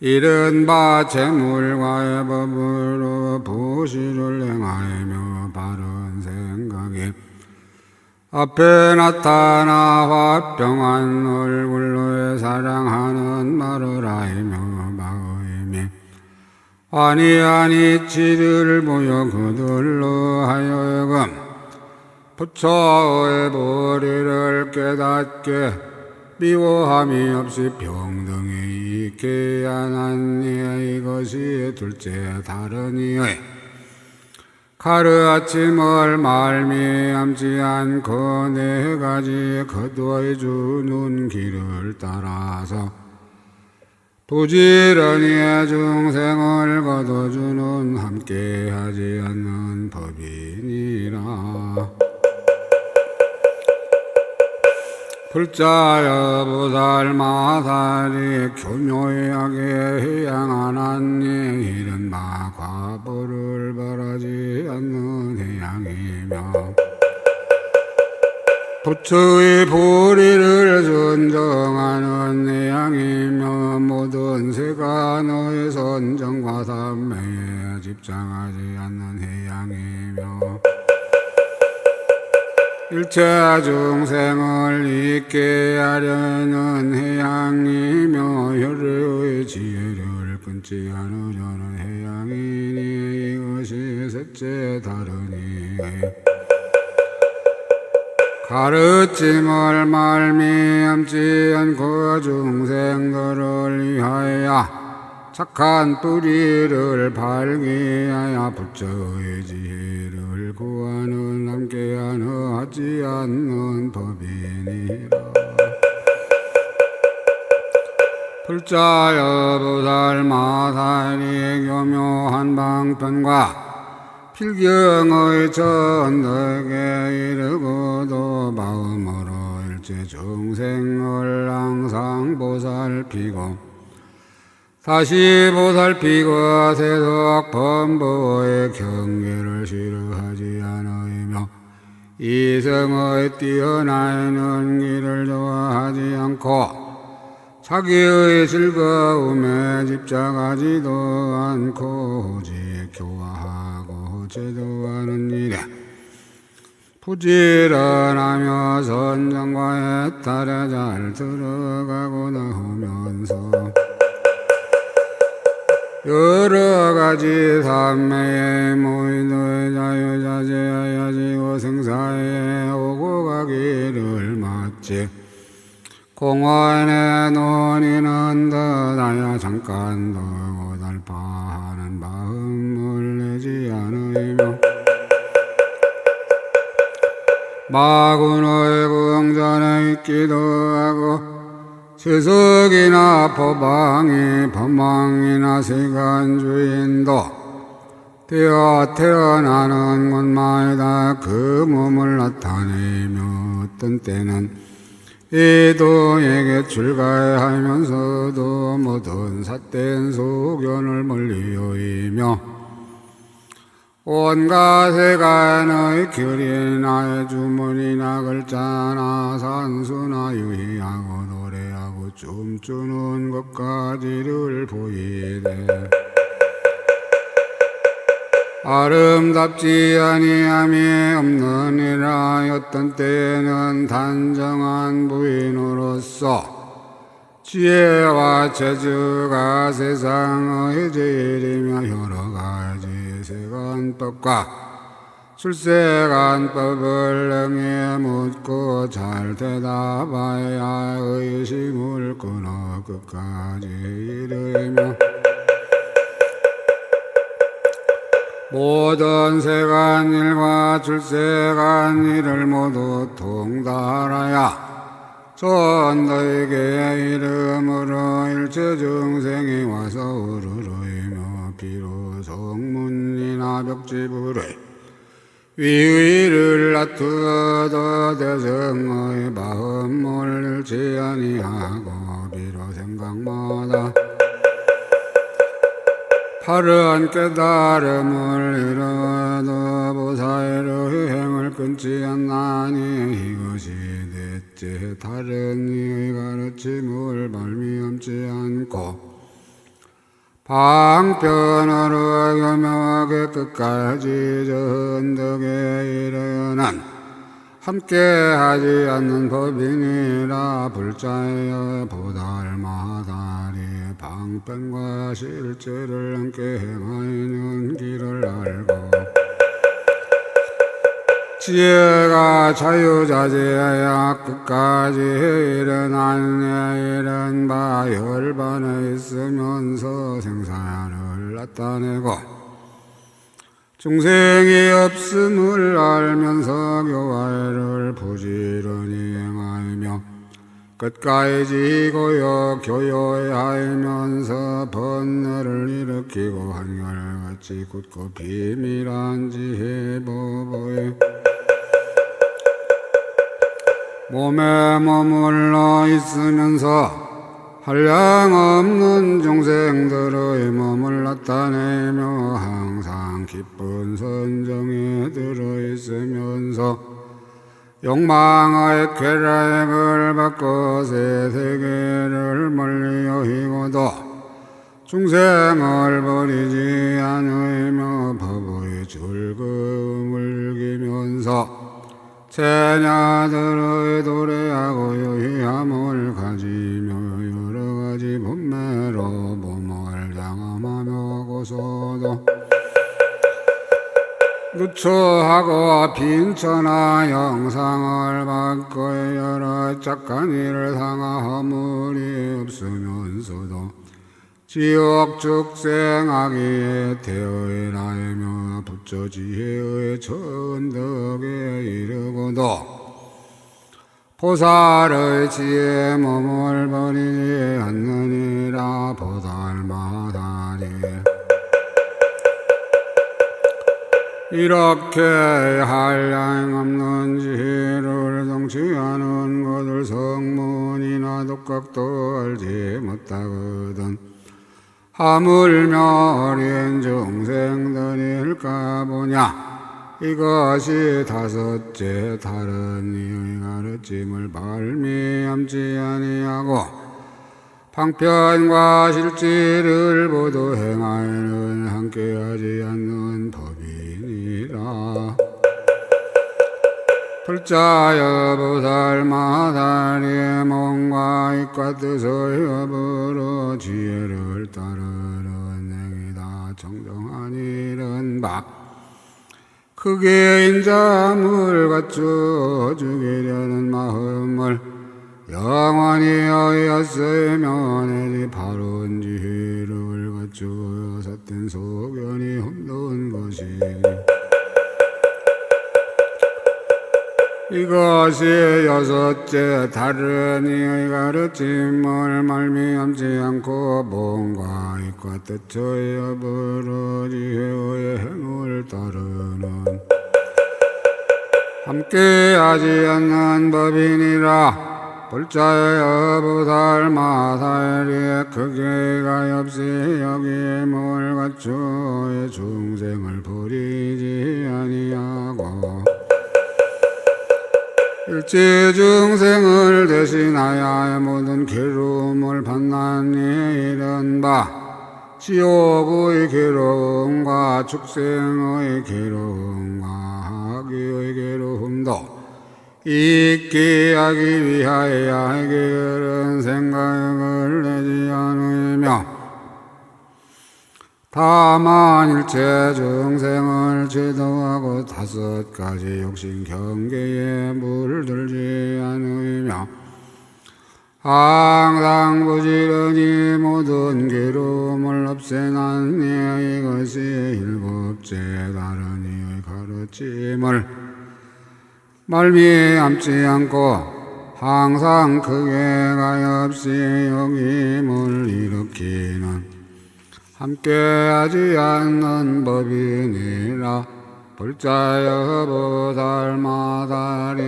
이른바 재물과의 법으로 보시를 행하며 바른 생각이 앞에 나타나 화평한 얼굴로 사랑하는 말을 하며 마음이 아니 이치들을 보여 그들로 하여금 부처의 보리를 깨닫게 미워함이 없이 평등히 있게 하나니 이것이 둘째 다른 이의 가르침을 말미암지 않고 네 가지 거두어 주는 길을 따라서 부지런히 중생을 거둬주는 함께하지 않는 법이니라. 불자여 보살마살이 교묘하게 향하는 이른 바 과보를 바라지 않는 해양이며 부처의 보리를 존정하는 해양이며 모든 세간의 선정과 삼매에 집착하지 않는 해양이며 일체 중생을 있게 하려는 해양이며 혈의 지혜를 끊지 않으려는 해양이니 이것이 셋째 다르니 가르침을 말미암지 않고 중생들을 위하여 착한 뿌리를 발기하여 부처의 지혜를 구하는 함께하는 하지 않는 법이니라. 불자여 보살마살이 교묘한 방편과 필경의 전덕에 이르고도 마음으로 일체 중생을 항상 보살피고 다시 보살피고 세속 범보의 경계를 싫어하지 않으며 이성의 뛰어나는 길을 좋아하지 않고 자기의 즐거움에 집착하지도 않고 오직 교화하고 제도하는 일에 부지런하며 선정과 해탈에 잘 들어가고 나오면서 여러 가지 삼매에 모이는 자유자재하여지고 생사에 오고 가기를 마치 공원에 논이는 듯하여 잠깐도 고달파하는 마음을 내지 않으며 마군의 궁전에 있기도 하고 세석이나 포방이 법망이나 세간주인도 되어 태어나는 곳마다 그 몸을 나타내며 어떤 때는 이도에게 출가하면서도 모든 삿된 소견을 멀리 여이며 온갖 세간의 결이나 주문이나 글자나 산수나 유희하고 노래하고 춤추는 것까지를 보이되 아름답지 아니함이 없느니라. 어떤 때는 단정한 부인으로서 지혜와 재주가 세상의 제일이며 여러 가지 세간법과 출세간법을 능히 묻고 잘 대답하여 의심을 끊어 끝까지 이르며 모든 세간일과 출세간일을 모두 통달하여 전도에게 이름으로 일체 중생이 와서 우르르이며 비로 성문이나 벽지불의 위위를 낮추어도 대성의 마음을 잃지 아니하고 비로 생각마다 바른 깨달음을 이루어도 보살의 행을 끊지 않나니 이것이 넷째 다른 이의 가르침을 말미암지 않고 방편으로 교묘하게 끝까지 전덕에 이르는 함께하지 않는 법이니라. 불자여 보살마살이 방편과 실제를 함께 행하는 길을 알고 지혜가 자유자재하여 끝까지 이른 바 열반에 있으면서 생사를 나타내고 중생이 없음을 알면서 교화를 부지런히 행하며 끝까지 고요 교요하면서 번뇌를 일으키고 한결같이 굳고 비밀한 지혜 보보에 몸에 머물러 있으면서 한량없는 중생들의 몸을 나타내며 항상 기쁜 선정에 들어있으면서 욕망의 쾌락을 받고 새 세계를 멀리 여기고도 중생을 버리지 않으며 법의 즐거움을 즐기면서 제자들의 도래하고 유희함을 가지며 여러가지 분매로 몸을 장엄하며 고소도 누처하고 빈천하 영상을 받고 여러 착한 일을 당하물이 없으면서도 지옥 축생하기에 되어나이며 부처지혜의 천덕에 이르고도 보살의 지혜 몸을 버리지 않느니라. 보살마다리 이렇게 한량없는 지혜를 성취하는 것을 성문이나 독각도 알지 못하거든 하물며 어린 중생들일까 보냐. 이것이 다섯째 다른 이의 가르침을 발미암지 아니하고 방편과 실지를 모두 행하여는 함께하지 않는 법이니라. 불자여 보살마다리의 몸과 입과 뜻의 업으로 지혜를 따르는 행위다. 정정한 일은 바 크게 인자함을 갖추어 죽이려는 마음을 영원히 하였으며 내지 바른 지혜를 갖추어 삿된 소견이 없는 것이니 이것이 여섯째 다른 이의 가르침을 말미암지 않고 몸과 입과 뜻의 업으로 지혜의 행을 따르는 함께하지 않는 법이니라. 불자여 보살마다리에 크게가 없이 여기에 몸을 갖추어 중생을 버리지 아니하고 일체 중생을 대신하여 모든 괴로움을 받는 이런 바 지옥의 괴로움과 축생의 괴로움과 하기의 괴로움도 잊게 하기 위하여 게으른 생각을 내지 않으며 다만 일체 중생을 제도하고 다섯 가지 욕심 경계에 물들지 않으며 항상 부지런히 모든 괴로움을 없애나니 이것이 일곱째 다른 이의 가르침을 말미암지 않고 항상 크게가 없이 욕임을 일으키는 함께하지 않는 법이니라. 불자여 보살마다리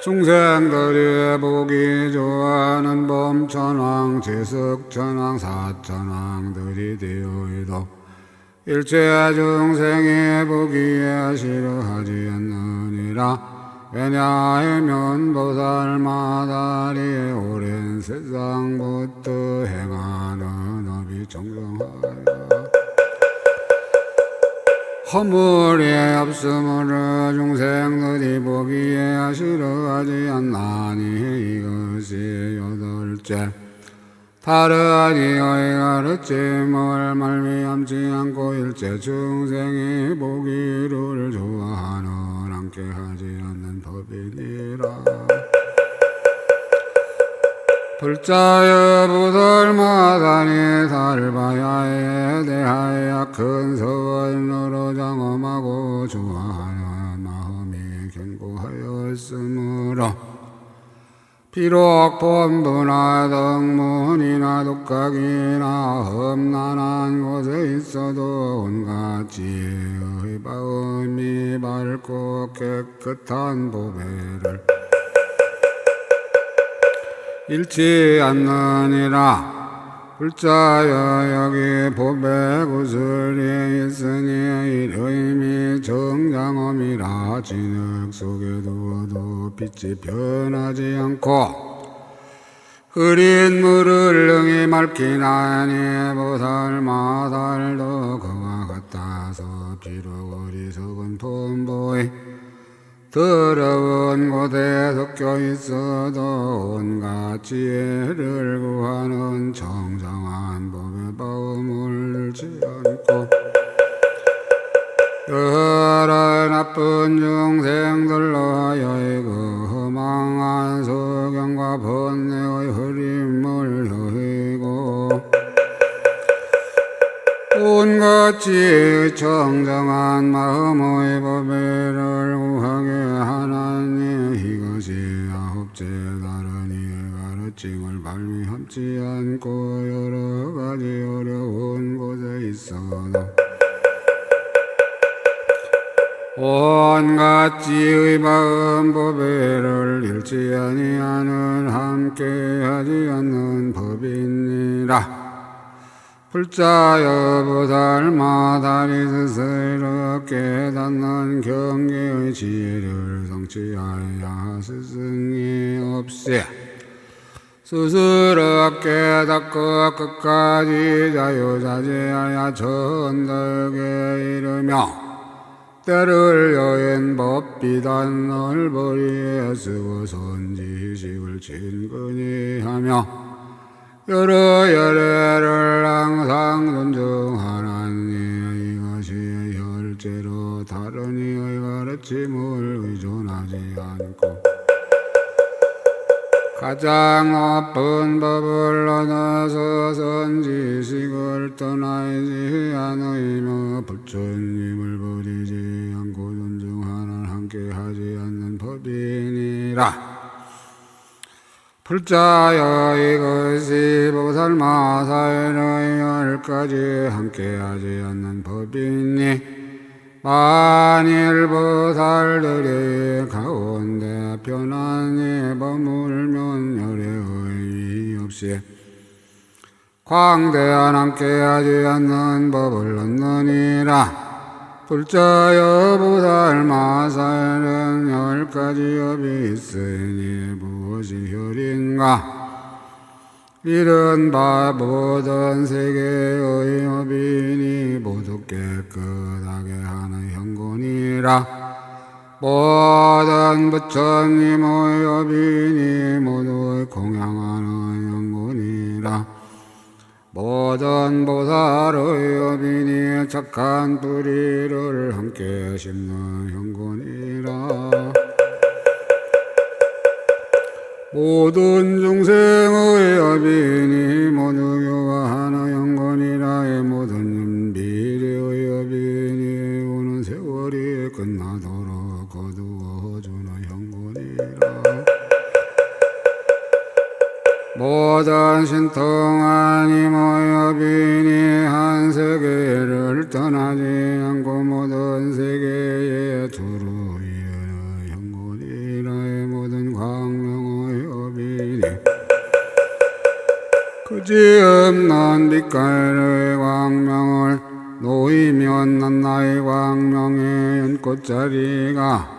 중생들이 보기 좋아하는 범천왕 제석천왕 사천왕들이 되어이도 일체 중생이 보기에 싫어하지 않느니라. 왜냐하면 보살마다리의 오랜 세상부터 행하는 업이 정정하여 허물이 없으므로 중생들이 보기에 싫어하지 않나니 이것이 여덟째 다른 이의 가르침을 말미암지 않고 일체 중생이 보기를 좋아하는 함께하지 않는 법이니라. 불자여 부설마다니 달바야에 대하여 큰 서원으로 장엄하고 좋아하는 마음이 견고하였으므로 비록 본부나 덕문이나 독각이나 험난한 곳에 있어도 온갖 지혜의 마음이 밝고 깨끗한 보배를 잃지 않느니라. 불자여 여기 보배 구슬이 있으니 이름이 정장엄이라. 진흙 속에 두어도 빛이 변하지 않고 흐린 물을 능히 맑히나니 보살마살도 그와 같아서 비록 어리석은 본보이 더러운 곳에 섞여 있어도 온갖 지혜를 구하는 정정한 법의 마음을 잃지 않고 여러 나쁜 중생들로 하여 그 허망한 소경과 번뇌의 흐림을 여의고 온갖 지혜의 정정한 마음의 법을 구하게 하나니 이것이 아홉째 다른 이의 가르침을 발미함지 않고 여러 가지 어려운 곳에 있어도 온갖 지혜의 마음 보배를 잃지 아니하는 함께하지 않는 법이니라. 불자여 보살마다리 스스로 깨닫는 경계의 지혜를 성취하여 스승이 없이 스스로 깨닫고 끝까지 자유자재하여 천덕에 이르며 때를 여인 법비단 널버리에 쓰고 선지식을 진근히 하며 여러 열애를 항상 존중하나니 이것이 혈제로 다른 이의 가르침을 의존하지 않고 가장 높은 법을 얻어서 선지식을 떠나지 않으며 부처님을 버리지 않고 존중하는 함께하지 않는 법이니라. 불자여 이것이 보살마살의 열까지 함께하지 않는 법이니 만일 보살들이 가운데 편안히 머물면 열애의 없이 광대한 함께하지 않는 법을 얻느니라. 불자여 보살마살은 열 가지 업이 있으니 무엇이 혈인가? 이른바 모든 세계의 업이니 모두 깨끗하게 하는 현곤이라. 모든 부처님의 업이니 모두 공양하는 현곤이라. 모든 보살의 업이니 착한 뿌리를 함께 심는 현곤이라. 모든 중생의 업이니 모두 교화하는 현곤이라. 모든 윤비리의 업이니 오는 세월이 끝나도록 거두어주는 현곤이라. 모든 신통한 이모의 업이니 한 세계를 떠나지 않고 모든 세계에 두루 이르는 현곤이라의 모든 광명의 업이니 그지없는 빛깔의 광명을 놓이면 낱나의 광명의 연꽃자리가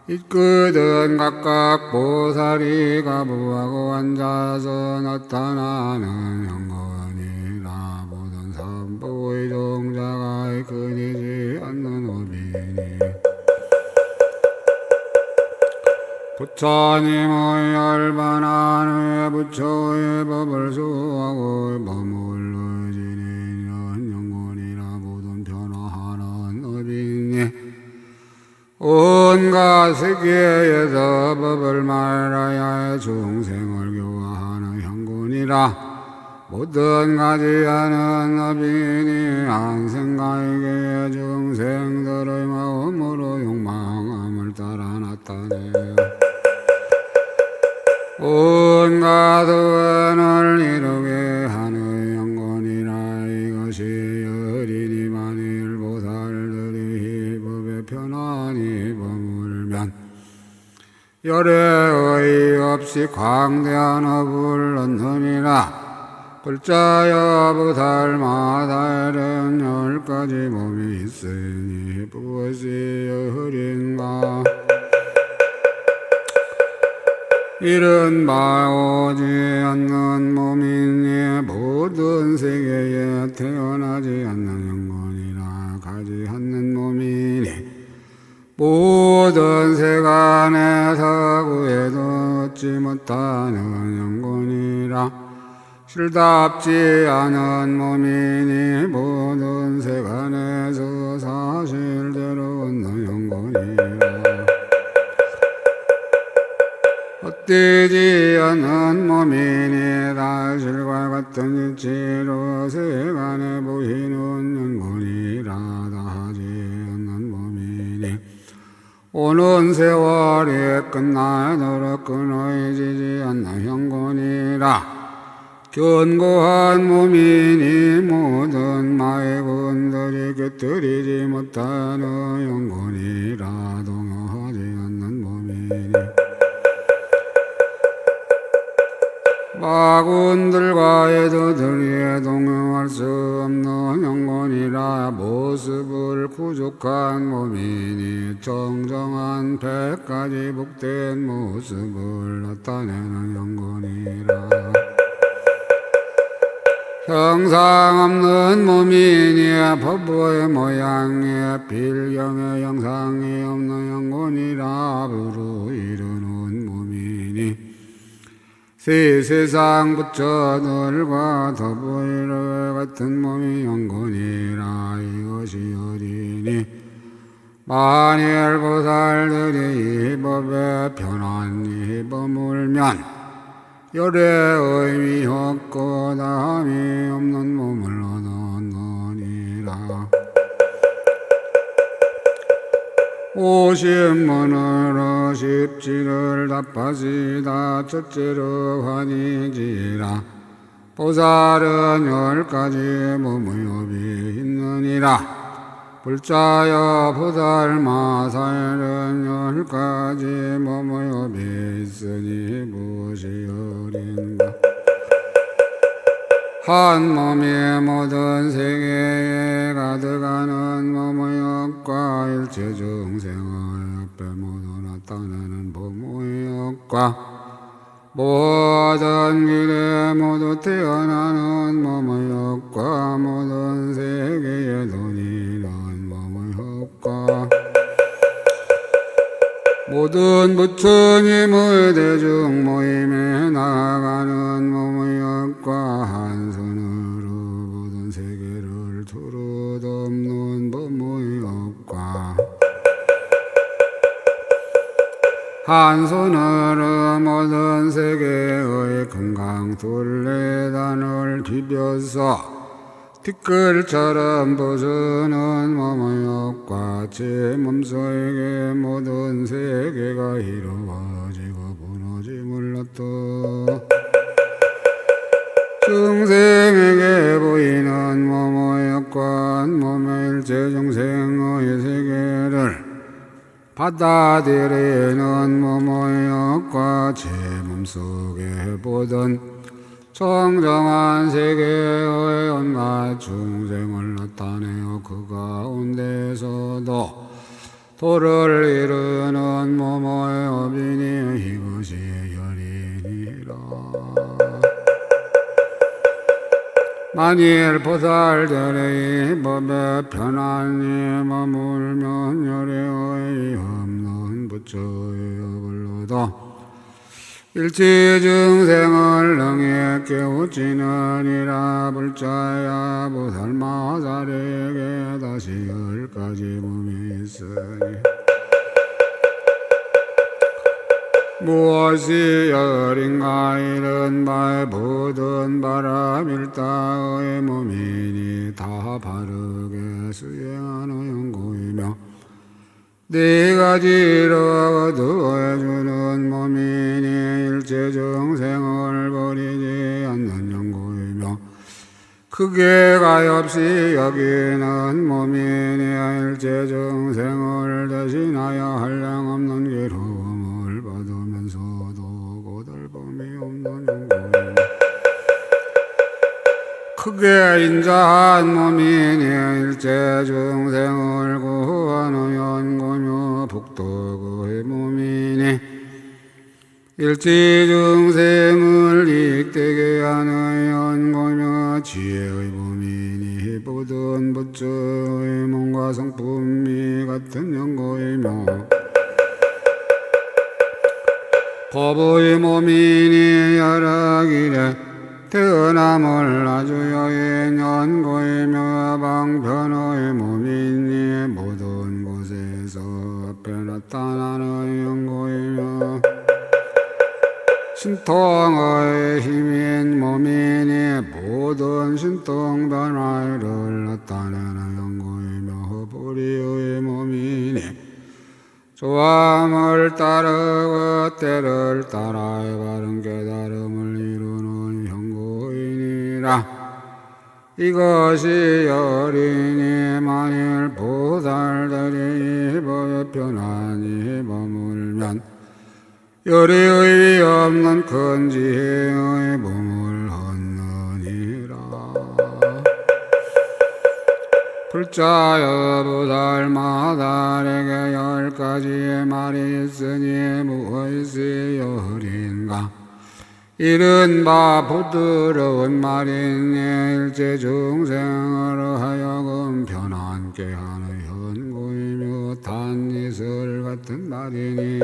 있거든. 각각 보살이 가부하고 앉아서 나타나는 현건이라. 모든 삼보의 종자가 끊이지 않는 업이니 부처님의 열반한 후에 부처의 법을 수하고 머물러 지내는 현건이라. 모든 변화하는 업이니 온갖 세계에서 법을 말하여 중생을 교화하는 연건이라 모든 가지하는 어빈이 한 생각에 중생들의 마음으로 욕망함을 따라 나타내요. 온갖 의원을 이루게 하는 연건이라 이것이 어린이 만일 보살들이 법에 편안히 머물면 열애의 없이 광대한 업을 얻느니라. 불자여 보살마다 10가지 몸이 있으니 무엇이 어린가. 이른 바 오지 않는 몸이니 모든 세계에 태어나지 않는 영혼이라 가지 않는 몸이니 모든 세간에서 구해도 얻지 못하는 영혼이라. 실답지 않은 몸이니 모든 세간에서 사실대로 얻는 영혼이라. 헛되지 않은 몸이니 사실과 같은 이치로 세간에 보이는 영혼이라. 다하지 않는 몸이니 오는 세월이 끝나도록 끊어지지 않는 영혼이라. 견고한 몸이니 모든 마의군들이 곁들이지 못하는 영혼이라. 동요하지 않는 몸이니 마군들과의 더들이에 동요할 수 없는 영혼이라. 모습을 부족한 몸이니 정정한 100가지 복된 모습을 나타내는 영혼이라. 형상 없는 몸이니 법보의 모양에 필경의 형상이 없는 영혼이라. 부로 이르는 몸이니 세상 부처들과 더보이르 같은 몸이 영혼이라. 이것이 어리니 만일 보살들이 이 법에 편안히 머물면 열애의 미혹고 다함이 없는 몸을 얻었느니라. 오십문으로 십지를 답하시다 첫째로 환희지라. 보살은 10가지 몸의 업이 있느니라. 불자여 보살마살은 10가지 몸의 업이 있으니 무엇이 어린가. 한 몸이 모든 세계에 가득하는 몸의 업과 일체 중생의 옆에 모두 나타나는 부모의 업과 모든 길에 모두 태어나는 몸의 업과 모든 세계에 돈이란 몸의 업과 모든 부처님의 대중 모임에 나아가는 몸의 업과 한 손으로 모든 세계를 두루 덮는 몸의 업과 한 손으로 모든 세계의 금강 둘레단을 뒤벼서 티끌처럼 부수는 몸의 업과 제 몸속에 모든 세계가 이루어지고 무너짐을 놔둬 중생에게 보이는 몸의 업과 몸의 일체 중생의 세계를 받아들이는 몸의 업과 제 몸속에 보던 청정한 세계의 온갖 중생을 나타내어 그 가운데서도 도를 이루는 몸의 업이니 이것이 열이니라. 만일 보살들의 법에 편안히 머물면 열애의 없는 부처의 업을 얻어 일체 중생을 능히 깨우치느니라. 불자야 보살마살에게 다시 10가지 몸이 있으니 무엇이 여린가 이른 바에 모든 바람일다의 몸이니 다 바르게 수행하는 연고이며 네가 지러 거두어주는 몸이니 일체 정생을 버리지 않는 연고이며 크게 가엾이 여기는 몸이니 일체 정생을 대신하여 한량없는 괴로움을 받으면서도 고달픔이 없는 연고이며 크게 인자한 몸이니 일체 중생을 구하는 연고며 복덕의 몸이니 일체 중생을 익되게 하는 연고며 지혜의 몸이니 모든 부처의 몸과 성품이 같은 연고이며 법의 몸이니 여러 길에 태어남을 아주 여인 연고이며 방편의 몸이니 모든 곳에서 앞에 나타나는 연고이며 신통의 힘인 몸이니 모든 신통 변화를 나타내는 연고이며 불의의 몸이니 조함을 따르고 때를 따라의 바른 깨달음을 이루는 연고이니라. 이것이 여린이 만일 보살들이 이 법에 편안히 머물면 열의의 없는 큰 지혜의 몸을 얻느니라. 불자여 보살마다에게 10가지의 말이 있으니 무엇이 여린가 이른바 부드러운 말이니 일체 중생으로 하여금 편안케 하는 현고이며 단이슬 같은 말이니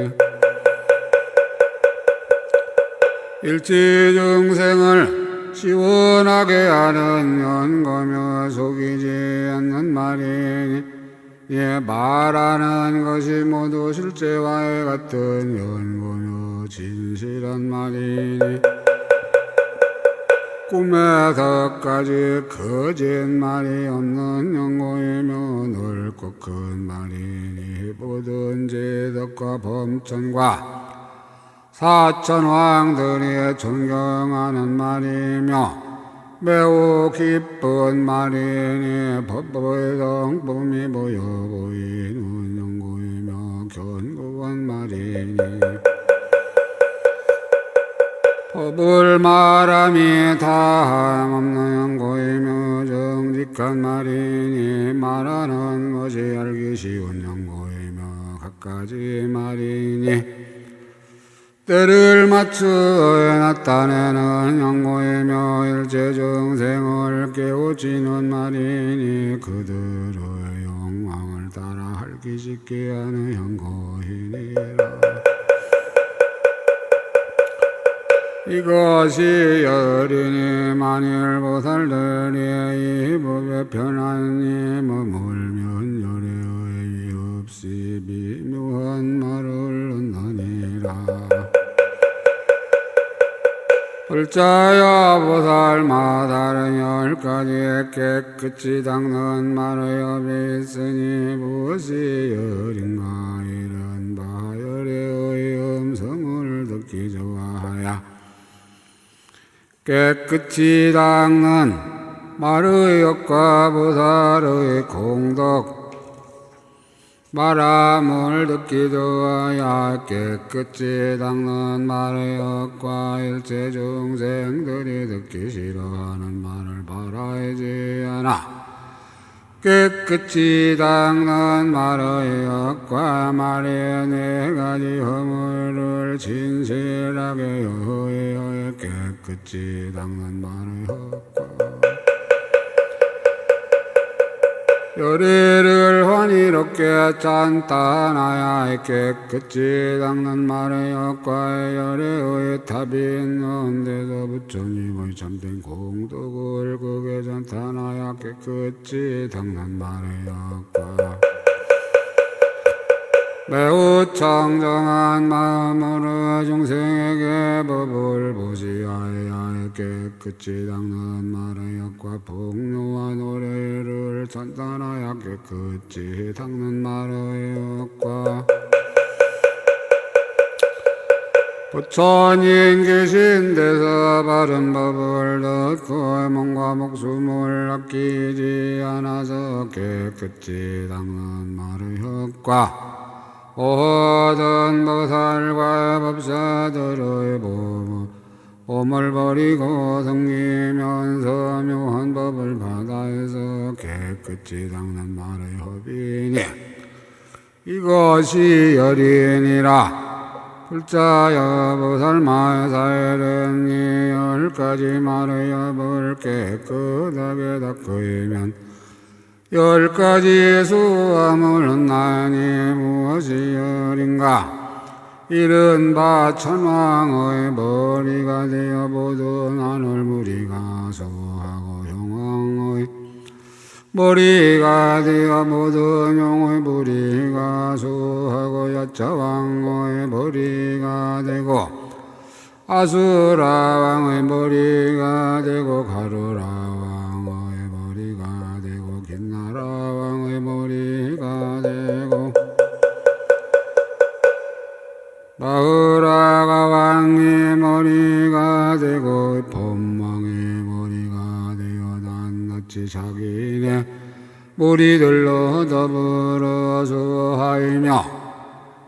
일체 중생을 시원하게 하는 연고며 속이지 않는 말이니 예 말하는 것이 모두 실제와의 같은 연고며 진실한 말이니 꿈에서까지 거짓말이 없는 연고이며 넓고 큰 말이니 모든 제덕과 범천과 사천왕들이 존경하는 말이며 매우 기쁜 말이니 법의 성품이 보여 보이는 연고이며 견고한 말이니 법을 말함이 다함없는 연고이며 정직한 말이니 말하는 것이 알기 쉬운 연고이며 갖가지 말이니 때를 맞추어 나타내는 연고이며 일체 중생을 깨우치는 말이니 그들의 욕망을 따라 핥기 쉽게 하는 연고이니라. 이것이 여린이 만일 보살들이 이 법에 편안히 머물면 열애의 위 없이 미묘한 말을 얻느니라. 불자여 보살마다 다른 10가지의 깨끗이 닦는 말의 법이 있으니 무엇이 열인가 이런 바 열애의 음성을 듣기 좋아하여 깨끗이 닦는 말의 역과 보살의 공덕 말함을 듣기 좋아야 깨끗이 닦는 말의 역과 일체 중생들이 듣기 싫어하는 말을 바라지 않아 깨끗이 닦는 말의 역과 말의 4가지 허물을 진실하게 여호여 깨끗이 닦는 말의 역과 열애를 환희롭게 찬탄하여 깨끗이 닦는 말의 역과 열애의 탑이 있는 데서 부처님의 참된 공덕을 극에 찬탄하여 깨끗이 닦는 말의 역과 매우 청정한 마음으로 중생에게 법을 보시하여 깨끗이 닦는 말의 역과 풍요와 노래를 전달하여 깨끗이 닦는 말의 역과 부처님 계신 데서 바른 법을 듣고 몸과 목숨을 아끼지 않아서 깨끗이 닦는 말의 효과 모든 보살과 법사들의 몸을 버리고 섬기면서 묘한 법을 바다에서 깨끗이 닦는 말의 법이니 이것이 열이니라. 불자여 보살마사일은 이 10가지 말의 법을 깨끗하게 닦으면 10가지 수함을 얻나니 무엇이 열인가. 이른바 천왕의 머리가 되어 모든 하늘무리가 소하고 형왕의 머리가 되어 모든 용의 무리가 소하고 여차왕의 머리가 되고 아수라왕의 머리가 되고 가루라왕의 머리가 되고 긴나라왕의 머리가 되고 마으라가왕의 머리가 되고 법왕의 머리가 되어 낱낱이 자기네 무리들로 더불어 수하이며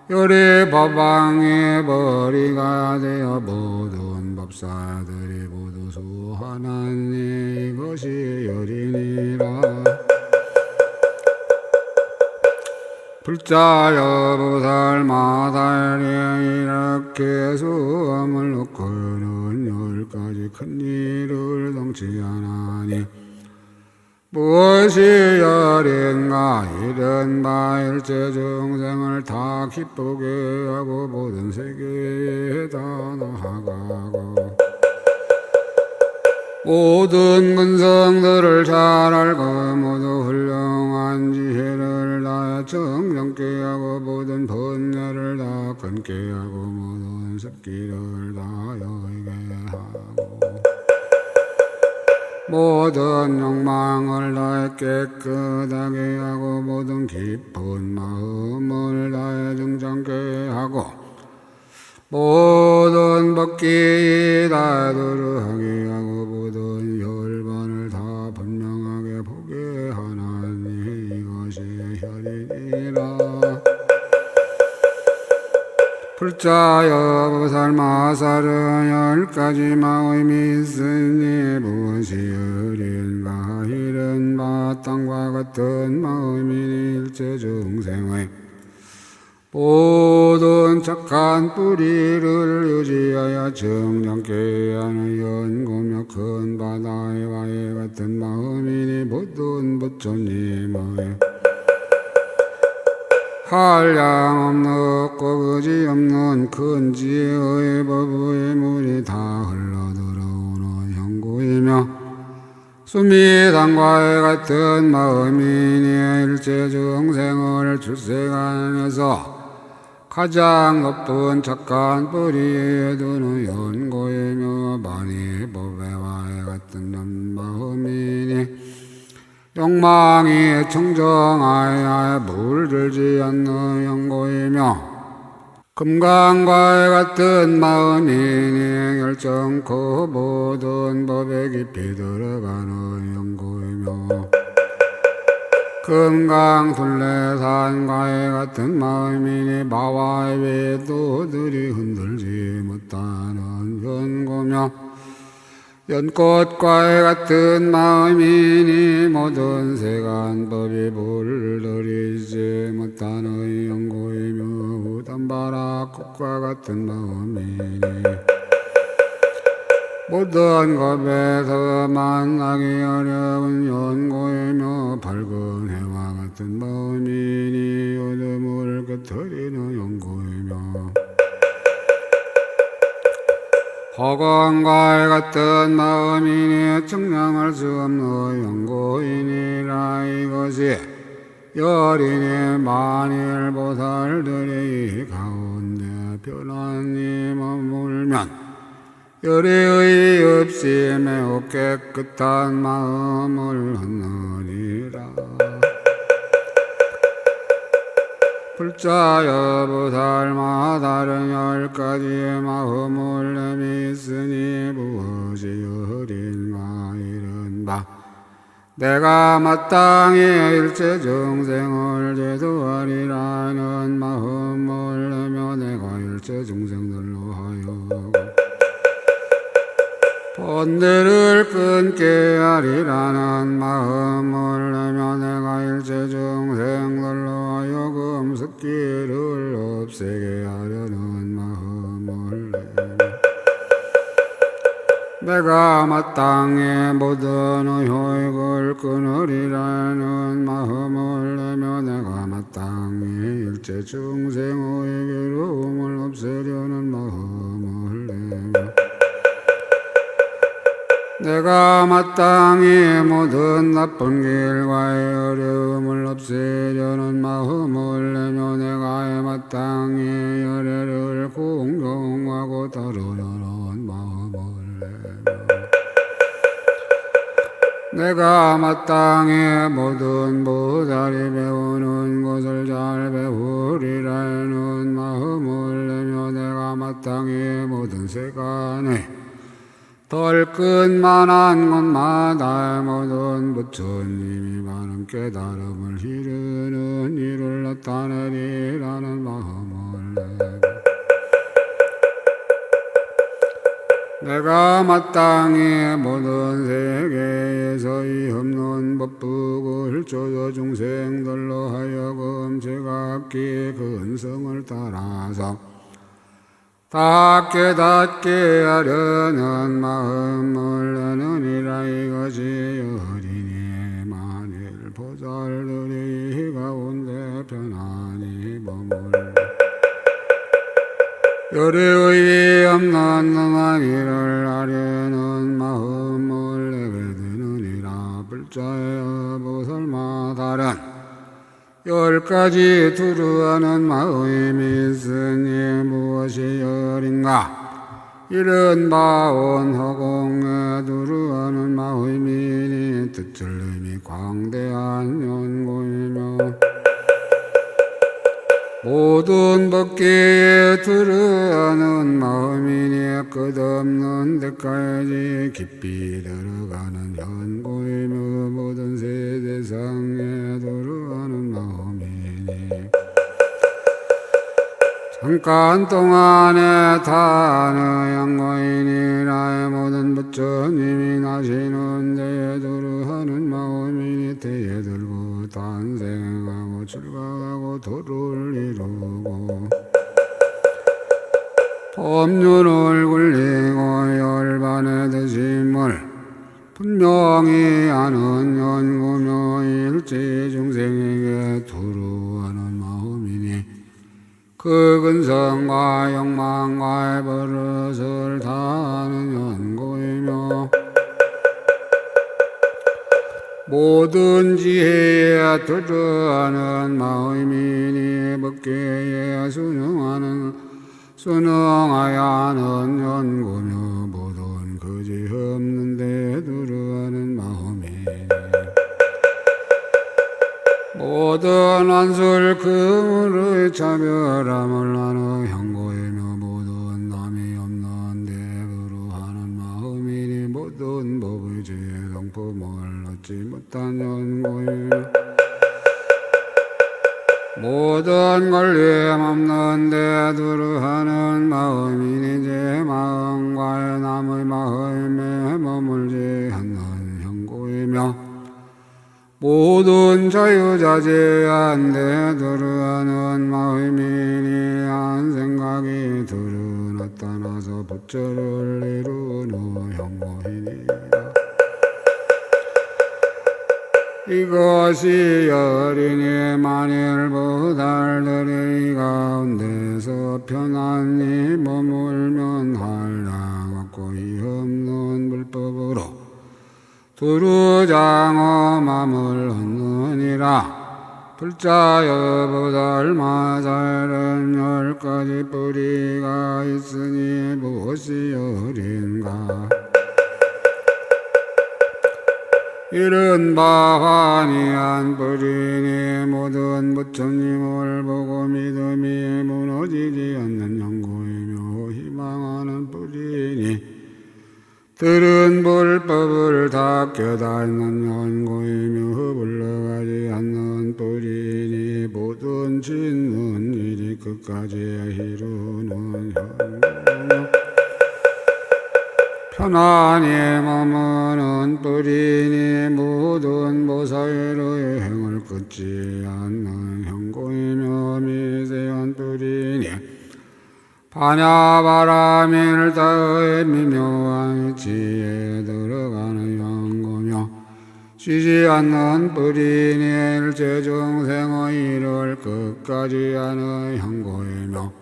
열의 법왕의 머리가 되어 모든 법사들이 모두 수하나니 이것이 열이니라. 불자여 보살마다에 이렇게 수함을 놓고는 10가지 큰 일을 성취하나니 무엇이 열인가. 이른바 일체 중생을 다 기쁘게 하고 모든 세계에 다 나아가고 모든 근성들을 잘 알고 모두 훌륭한 지혜를 다 정정케 하고 모든 번뇌를 다 끊게 하고 모든 습기를 다 여의게 하고 모든 욕망을 다 깨끗하게 하고 모든 깊은 마음을 다 정정케 하고 모든 법기 다 들어하게 하고 모든 열반을 다 분명하게 보게 하나니 이것이 혈이니라. 불자여 보살마살은 10가지 마음이 있으니 무엇이 열인가. 이른바 땅과 같은 마음이니 일체 중생의 모든 착한 뿌리를 유지하여 정정케 하는 연고며 큰 바다의 와해 같은 마음이니 모든 부처님의 한량없는 없고 그지없는 큰 지혜의 법의 물이 다 흘러들어오는 형구이며 숨이 단과에 같은 마음이니 일체 중생을 출세간에서 가장 높은 착한 뿌리에 두는 연고이며 많이 법에와에 같은 마음이니 욕망이 청정하여 물들지 않는 연고이며 금강과에 같은 마음이니 결정코 모든 법에 깊이 들어가는 연고이며 금강둘레산과에 같은 마음이니 바와 외도들이 흔들지 못하는 연고며 연꽃과에 같은 마음이니 모든 세간법이 물들이지 못하는 연고이며 우담바라꽃과 같은 마음이니 모든 법에서 만나기 어려운 연고이며 밝은 해와 같은 마음이니 어둠을 끄트리는 연고이며 허공과에 같은 마음이니 측량할 수 없는 연고이니라. 이것이 여린이 만일 보살들이 가운데 편안히 머물면 열의의 없이 매우 깨끗한 마음을 얻느니라. 불자여 보살마 다른 10가지 마음을 내미으니 무엇이 어린가 이른바 내가 마땅히 일체 중생을 제도하리라는 마음을 내며 내가 일체 중생들로 하여 본대를 끊게 하리라는 마음을 내며 내가 일체 중생들로 하여금 습기를 없애게 하려는 마음을 내며 내가 마땅히 모든 의욕을 끊으리라는 마음을 내며 내가 마땅히 일체 중생의 괴로움을 없애려는 마음을 내며 내가 마땅히 모든 나쁜 길과의 어려움을 없애려는 마음을 내며 내가 마땅히 열애를 공경하고 따르려는 마음을 내며 내가 마땅히 모든 보살이 배우는 것을 잘 배우리라는 마음을 내며 내가 마땅히 모든 세간에 덜끝만한 곳마다 모든 부처님이 바른 깨달음을 이루는 일을 나타내리라는 마음을 내가 마땅히 모든 세계에서의 없는 법북을 조여 중생들로 하여금 제각기 근성을 따라서 다 깨닫게 하려는 마음을 내느니라. 이것이 어린이 만일 보살들이 가운데 편안히 머물 열의의 없는 능한 일을 하려는 마음을 내게 되느니라. 불자여 보살마 다른 10가지 두루하는 마음이 있으니 무엇이 열인가 이른바 온 허공에 두루하는 마음이니 뜻을 의미 광대한 연고이며 모든 법계에 두루하는 마음이니 끝없는 데까지 깊이 들어가는 연고이며 모든 세대상에 두루하는 마음이니 잠깐 동안에 타는 연고이니라. 모든 부처님이 나시는 데에 두루하는 마음이니 때에 들고 탄생하고 출가하고 도를 이루고 법륜을 굴리고 열반의 드심을 분명히 아는 연고며 일체 중생에게 두루하는 마음이니 그 근성과 욕망과의 버릇을 다하는 연고이며 모든 지혜에 두루하는 마음이니 법계에 순응하여 하는 연고며 모든 거지 없는 데 두루하는 마음이니 모든 한술 금으로의 차별함을 하는 현고이며 모든 남이 없는 데 두루하는 마음이니 모든 법의 제성품을 얻지 못한 연고이며 모든 걸림 없는 데 두루하는 마음이니 제 마음과의 남의 마음에 머물지 않는 현고이며 모든 자유자재한 데 두루하는 마음이니 한 생각이 두루 나타나서 부처를 이루는 현고이니라. 이것이 어린이 만일 보살들의 가운데서 편안히 머물면 한량 없고이 없는 불법으로 두루장엄함을 얻느니라. 불자여보살 마살은 10가지 뿌리가 있으니 무엇이 어린가. 이른바 환희한 뿌리니 모든 부처님을 보고 믿음이 무너지지 않는 연고이며 희망하는 뿌리니 들은 불법을 다 깨닫는 연고이며 물러가지 않는 뿌리니 모든 짓는 일이 끝까지 이루는 연고이며 편안히 머무는 뿌리니 모든 보살의 행을 끊지 않는 현고이며 미세한 뿌리니 반야바라밀 따의 미묘한 지에 들어가는 연고며 쉬지 않는 뿌리니 일체중생의 일을 끝까지 하는 현고이며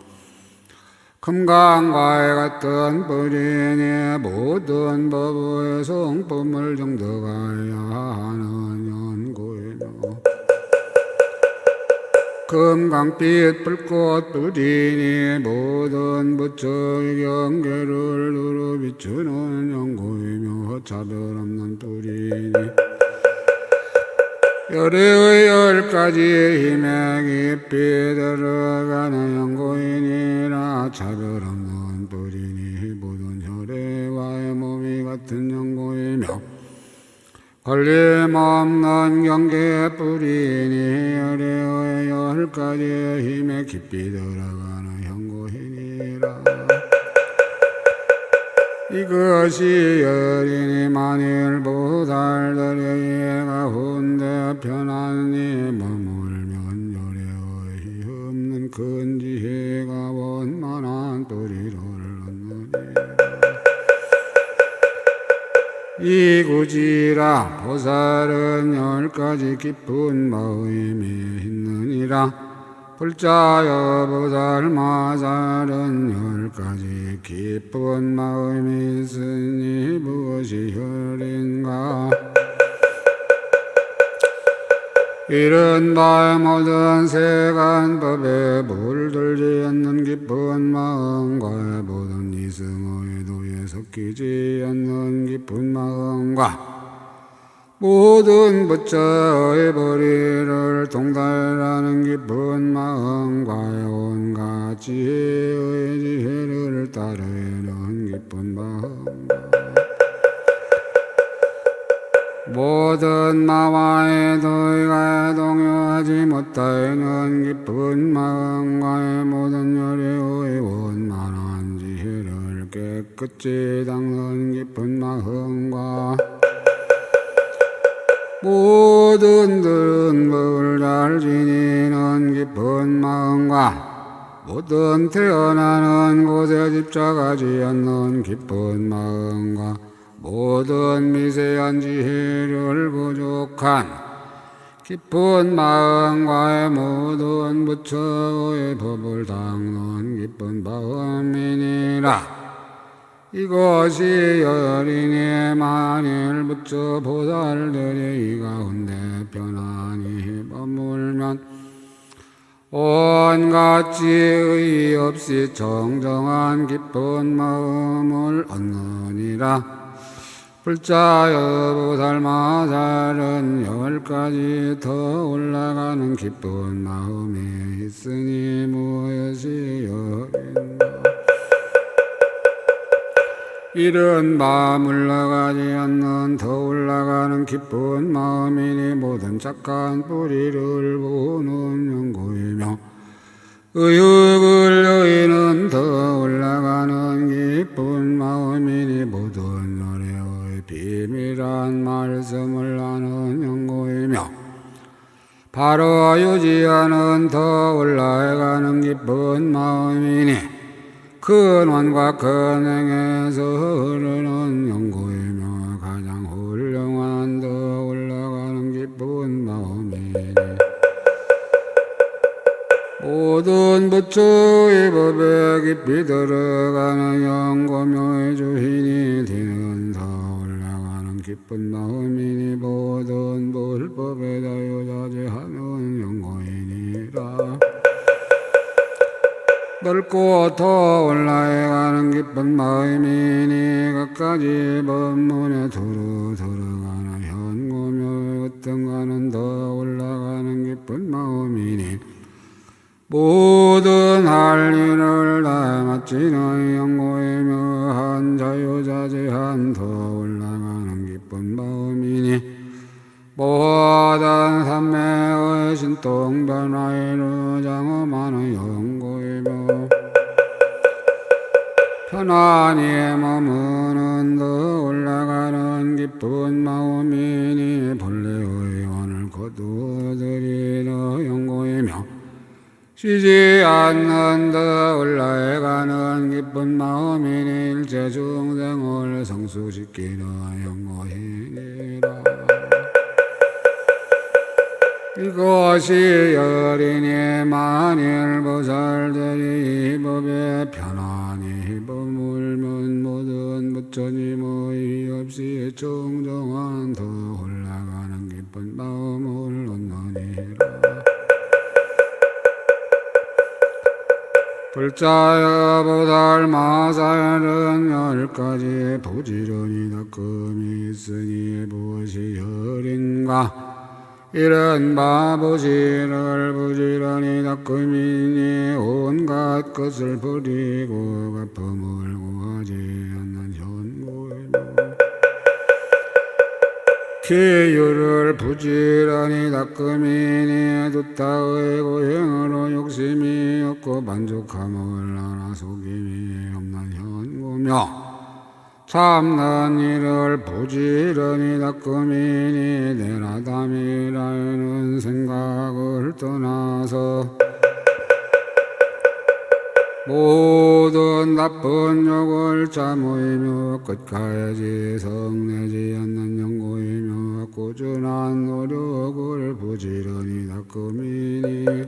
금강과에 같은 뿌리니 모든 법의 성품을 정득하여야 하는 연고이며 금강빛 불꽃 뿌리니 모든 부처의 경계를 두루 비추는 연고이며 차별 없는 뿌리니 열의 10가지 힘에 깊이 들어가는 연고이니라. 차별 없는 뿌리니 모든 혈의와의 몸이 같은 연고이며 걸림없는 경계 뿌리니 열의 10가지 힘에 깊이 들어가는 연고이니라. 이것이 여린이 만일 보살들의 가운데 편안히 머물면 열애의 없는 큰 지혜가 원만한 뿌리를 얻느니라. 이구지라 보살은 10가지 기쁜 마음이 있느니라. 불자여 보살 마살은 10가지 기쁜 마음이 있으니 무엇이 혈인가. 이른바 모든 세간법에 물들지 않는 기쁜 마음과 모든 이승의 도에 섞이지 않는 기쁜 마음과 모든 부처의 보리를 통달하는 기쁜 마음과 온갖 지혜의 지혜를 따르는 기쁜 마음과 모든 마와의 도의가 동요하지 못하는 기쁜 마음과 모든 열애의 원만한 지혜를 깨끗이 닦는 기쁜 마음과 모든 들은 법을 잘 지니는 기쁜 마음과 모든 태어나는 곳에 집착하지 않는 기쁜 마음과 모든 미세한 지혜를 부족한 기쁜 마음과 모든 부처의 법을 닦는 기쁜 마음이니라. 이것이 여린이 만일 부처 보살들이 이 가운데 편안히 머물면 온갖 지의 없이 정정한 기쁜 마음을 얻느니라. 불자여 보살 마살은 10가지 더 올라가는 기쁜 마음이 있으니 무엇이 여린가. 이른바 물러가지 않는 더 올라가는 기쁜 마음이니 모든 착한 뿌리를 보는 연고이며 의욕을 여의는 더 올라가는 기쁜 마음이니 모든 열애의 비밀한 말씀을 하는 연고이며 바로 유지하는 더 올라가는 기쁜 마음이니 근원과 근행에서 흐르는 연고이며 가장 훌륭한 더 올라가는 기쁜 마음이니 모든 부처의 법에 깊이 들어가는 연고묘의 주인이 되는 더 올라가는 기쁜 마음이니 모든 불법에 자유자재하는 연고 뚫고 더 올라가는 기쁜 마음이니 끝까지 법문에 두루 들어가는 현고묘 어떤가는 더 올라가는 기쁜 마음이니 모든 할 일을 다 마치는 영고이며 한 자유자재한 더 올라가는 기쁜 마음이니 모든 삼매의 신통변화에는 장엄하는 영고이며 편안히 머무는 더 올라가는 기쁜 마음이니 본래의 원을 거두어들이는 영고이며 쉬지 않는 더 올라가는 기쁜 마음이니 일체 중생을 성수시키는 영고이니라. 이것이 여린이 만일 보살들이 이 법에 편안히 머물면 모든 부처니 모의 없이 정정한 더 올라가는 기쁜 마음을 얻느니라. 불자여 보살 마살은 10가지 부지런히 닦음이 있으니 무엇이 열인가 이런 바보시를 부지런히 닦음이니 온갖 것을 버리고 가품을 구하지 않는 현고이며 기유를 부지런히 닦음이니 두타의 고행으로 욕심이 없고 만족함을 알아 속임이 없는 현고며 참는 일을 부지런히 닦음이니 내라담이라는 생각을 떠나서 모든 나쁜 욕을 참으며 끝까지 성내지 않는 영고이며 꾸준한 노력을 부지런히 닦음이니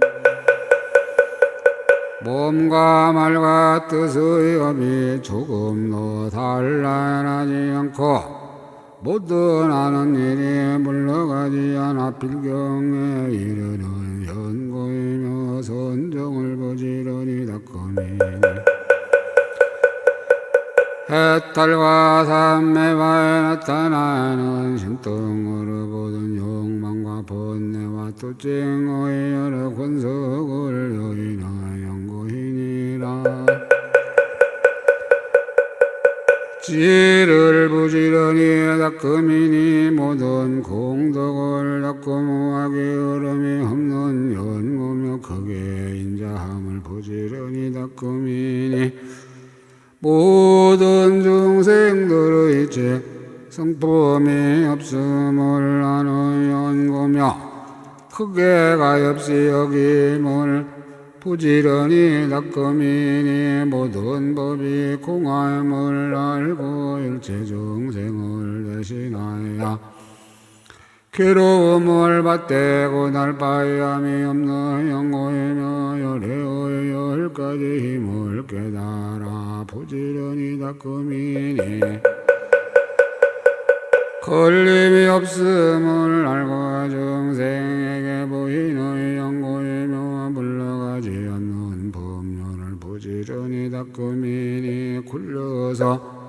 몸과 말과 뜻의 업이 조금도 단란하지 않고 모든 하는 일이 물러가지 않아 필경에 이르는 현고이며 선정을 부지런히 닦음이니 해탈과 삼매바에 나타나는 신통으로 보던 욕망과 번뇌와 투쟁의 여러 권속을 여기는 영고이니라. 지혜를 부지런히 닦음이니 모든 공덕을 닦고 무하게 얼음이 없는 연고며 크게 인자함을 부지런히 닦음이니 모든 중생들의 죄 성품이 없음을 아는 연고며 크게 가엾이 여김을 부지런히 닦음이니 모든 법이 공함을 알고 일체 중생을 대신하여 괴로움을 받대고 날바람이 없는 영고이며 열애의 10가지 힘을 깨달아 부지런히 닦음이니 걸림이 없음을 알고 중생에게 보이는 영고이며 물러가지 않는 법륜을 부지런히 닦음이니 굴려서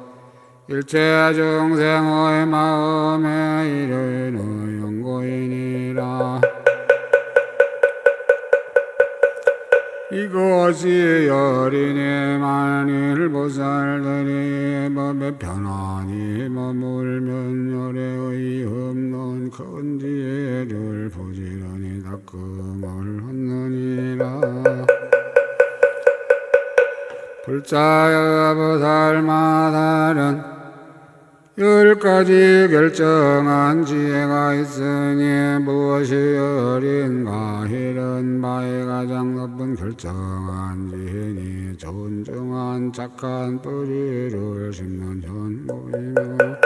일체 중생의 마음에 이르는 영고이니라. 이것이 여린이 만일 보살들이 법에 편안히 머물면 열애의 없는 큰 지혜를 부지런히 닦음을 얻느니라. 불자여 보살마다는 10가지 결정한 지혜가 있으니 무엇이 어린가 이런 바에 가장 높은 결정한 지혜니 존중한 착한 뿌리를 심는 현고이며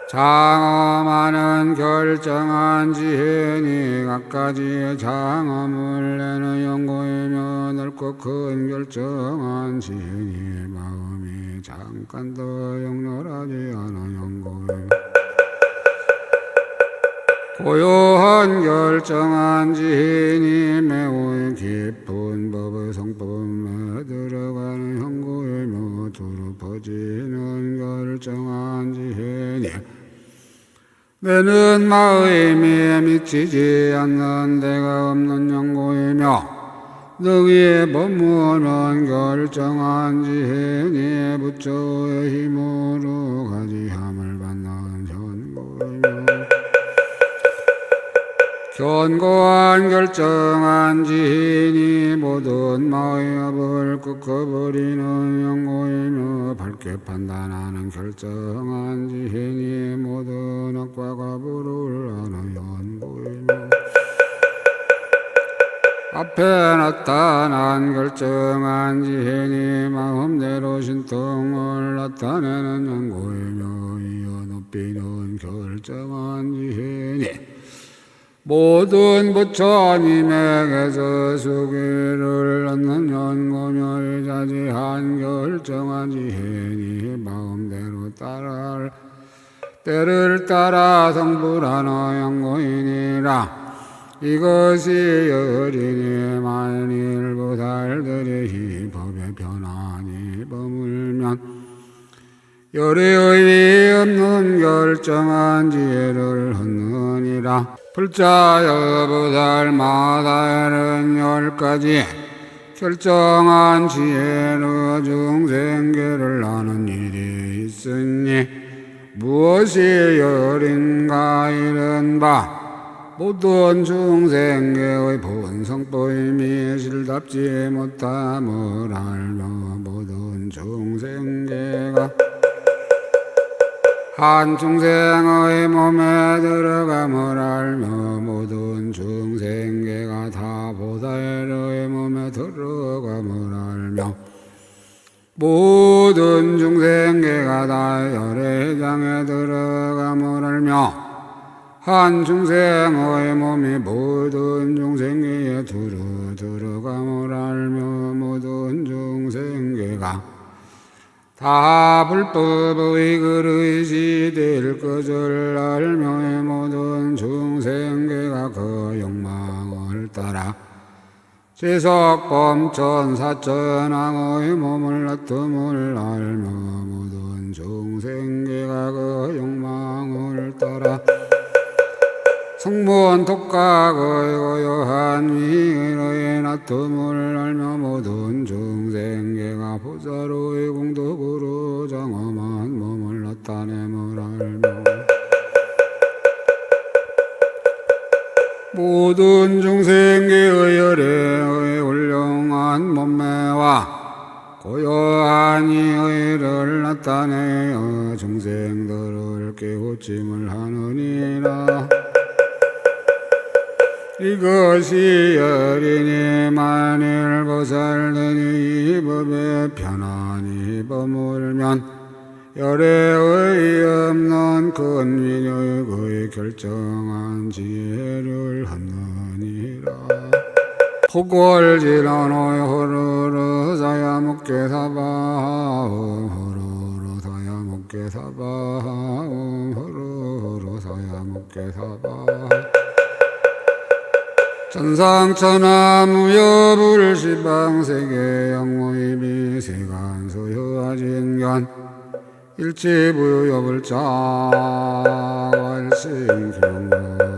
장엄하는 결정한 지혜니 각가지의 장엄을 내는 영고이며 넓고 큰 결정한 지혜니 마음이 잠깐도 영렬하지 않은 영고이며 고요한 결정한 지혜니 매우 깊은 법의 성품에 들어가는 형구이며 두루 퍼지는 결정한 지혜니 내는 마음에 미치지 않는 데가 없는 형구이며 너희의 법문은 결정한 지혜니 부처의 힘으로 가지함을 받는 현구이며 견고한 결정한 지혜니 모든 마법을 꺾어버리는 영고이며 밝게 판단하는 결정한 지혜니 모든 악과 불을 아는 연고이며 앞에 나타난 결정한 지혜니 마음대로 신통을 나타내는 연고이며 이어 높이는 결정한 지혜니 모든 부처님에게서 수기를 얻는 연고며 자지한 결정한 지혜니 마음대로 따라 때를 따라 성불하는 연고이니라. 이것이 어린이 만일보살들의 법에 변하니 버물면 열의의 없는 결정한 지혜를 얻느니라. 불자여 보살마다에는 10가지 결정한 지혜로 중생계를 아는 일이 있으니 무엇이 열인가 이른 바 모든 중생계의 본성보임이 실답지 못함을 알며 모든 중생계가 한 중생의 몸에 들어감을 알며 모든 중생계가 다 보살의 몸에 들어감을 알며 모든 중생계가 다 열애장에 들어감을 알며 한 중생의 몸이 모든 중생계에 들어감을 알며 모든 중생계가 다 불법의 그릇이 될 것을 알며 모든 중생계가 그 욕망을 따라 지석범천 사천왕의 몸을 놔둠을 알며 모든 중생계가 그 욕망을 따라 성문 독각의 고요한 위로의 놔둠을 알며 모든 중생계가 보살의 공덕으로 장엄한 몸을 나타냄을 알며 모든 중생계의 열애의 훌륭한 몸매와 고요한 이의를 나타내어 중생들을 깨우침을 하느니라. 이것이 어린이 만일 보살들이 이 법에 편안히 버물면 열애의 없는 큰 위력의 결정한 지혜를 얻느니라. 호골지런의 호로로 사야목계사바하옴 호로로 사야목계사바하옴 호로로 사야목계사바하옴 천상천하무여불시방세계 영무이비세간소여진견 일체부여불자 왈생경무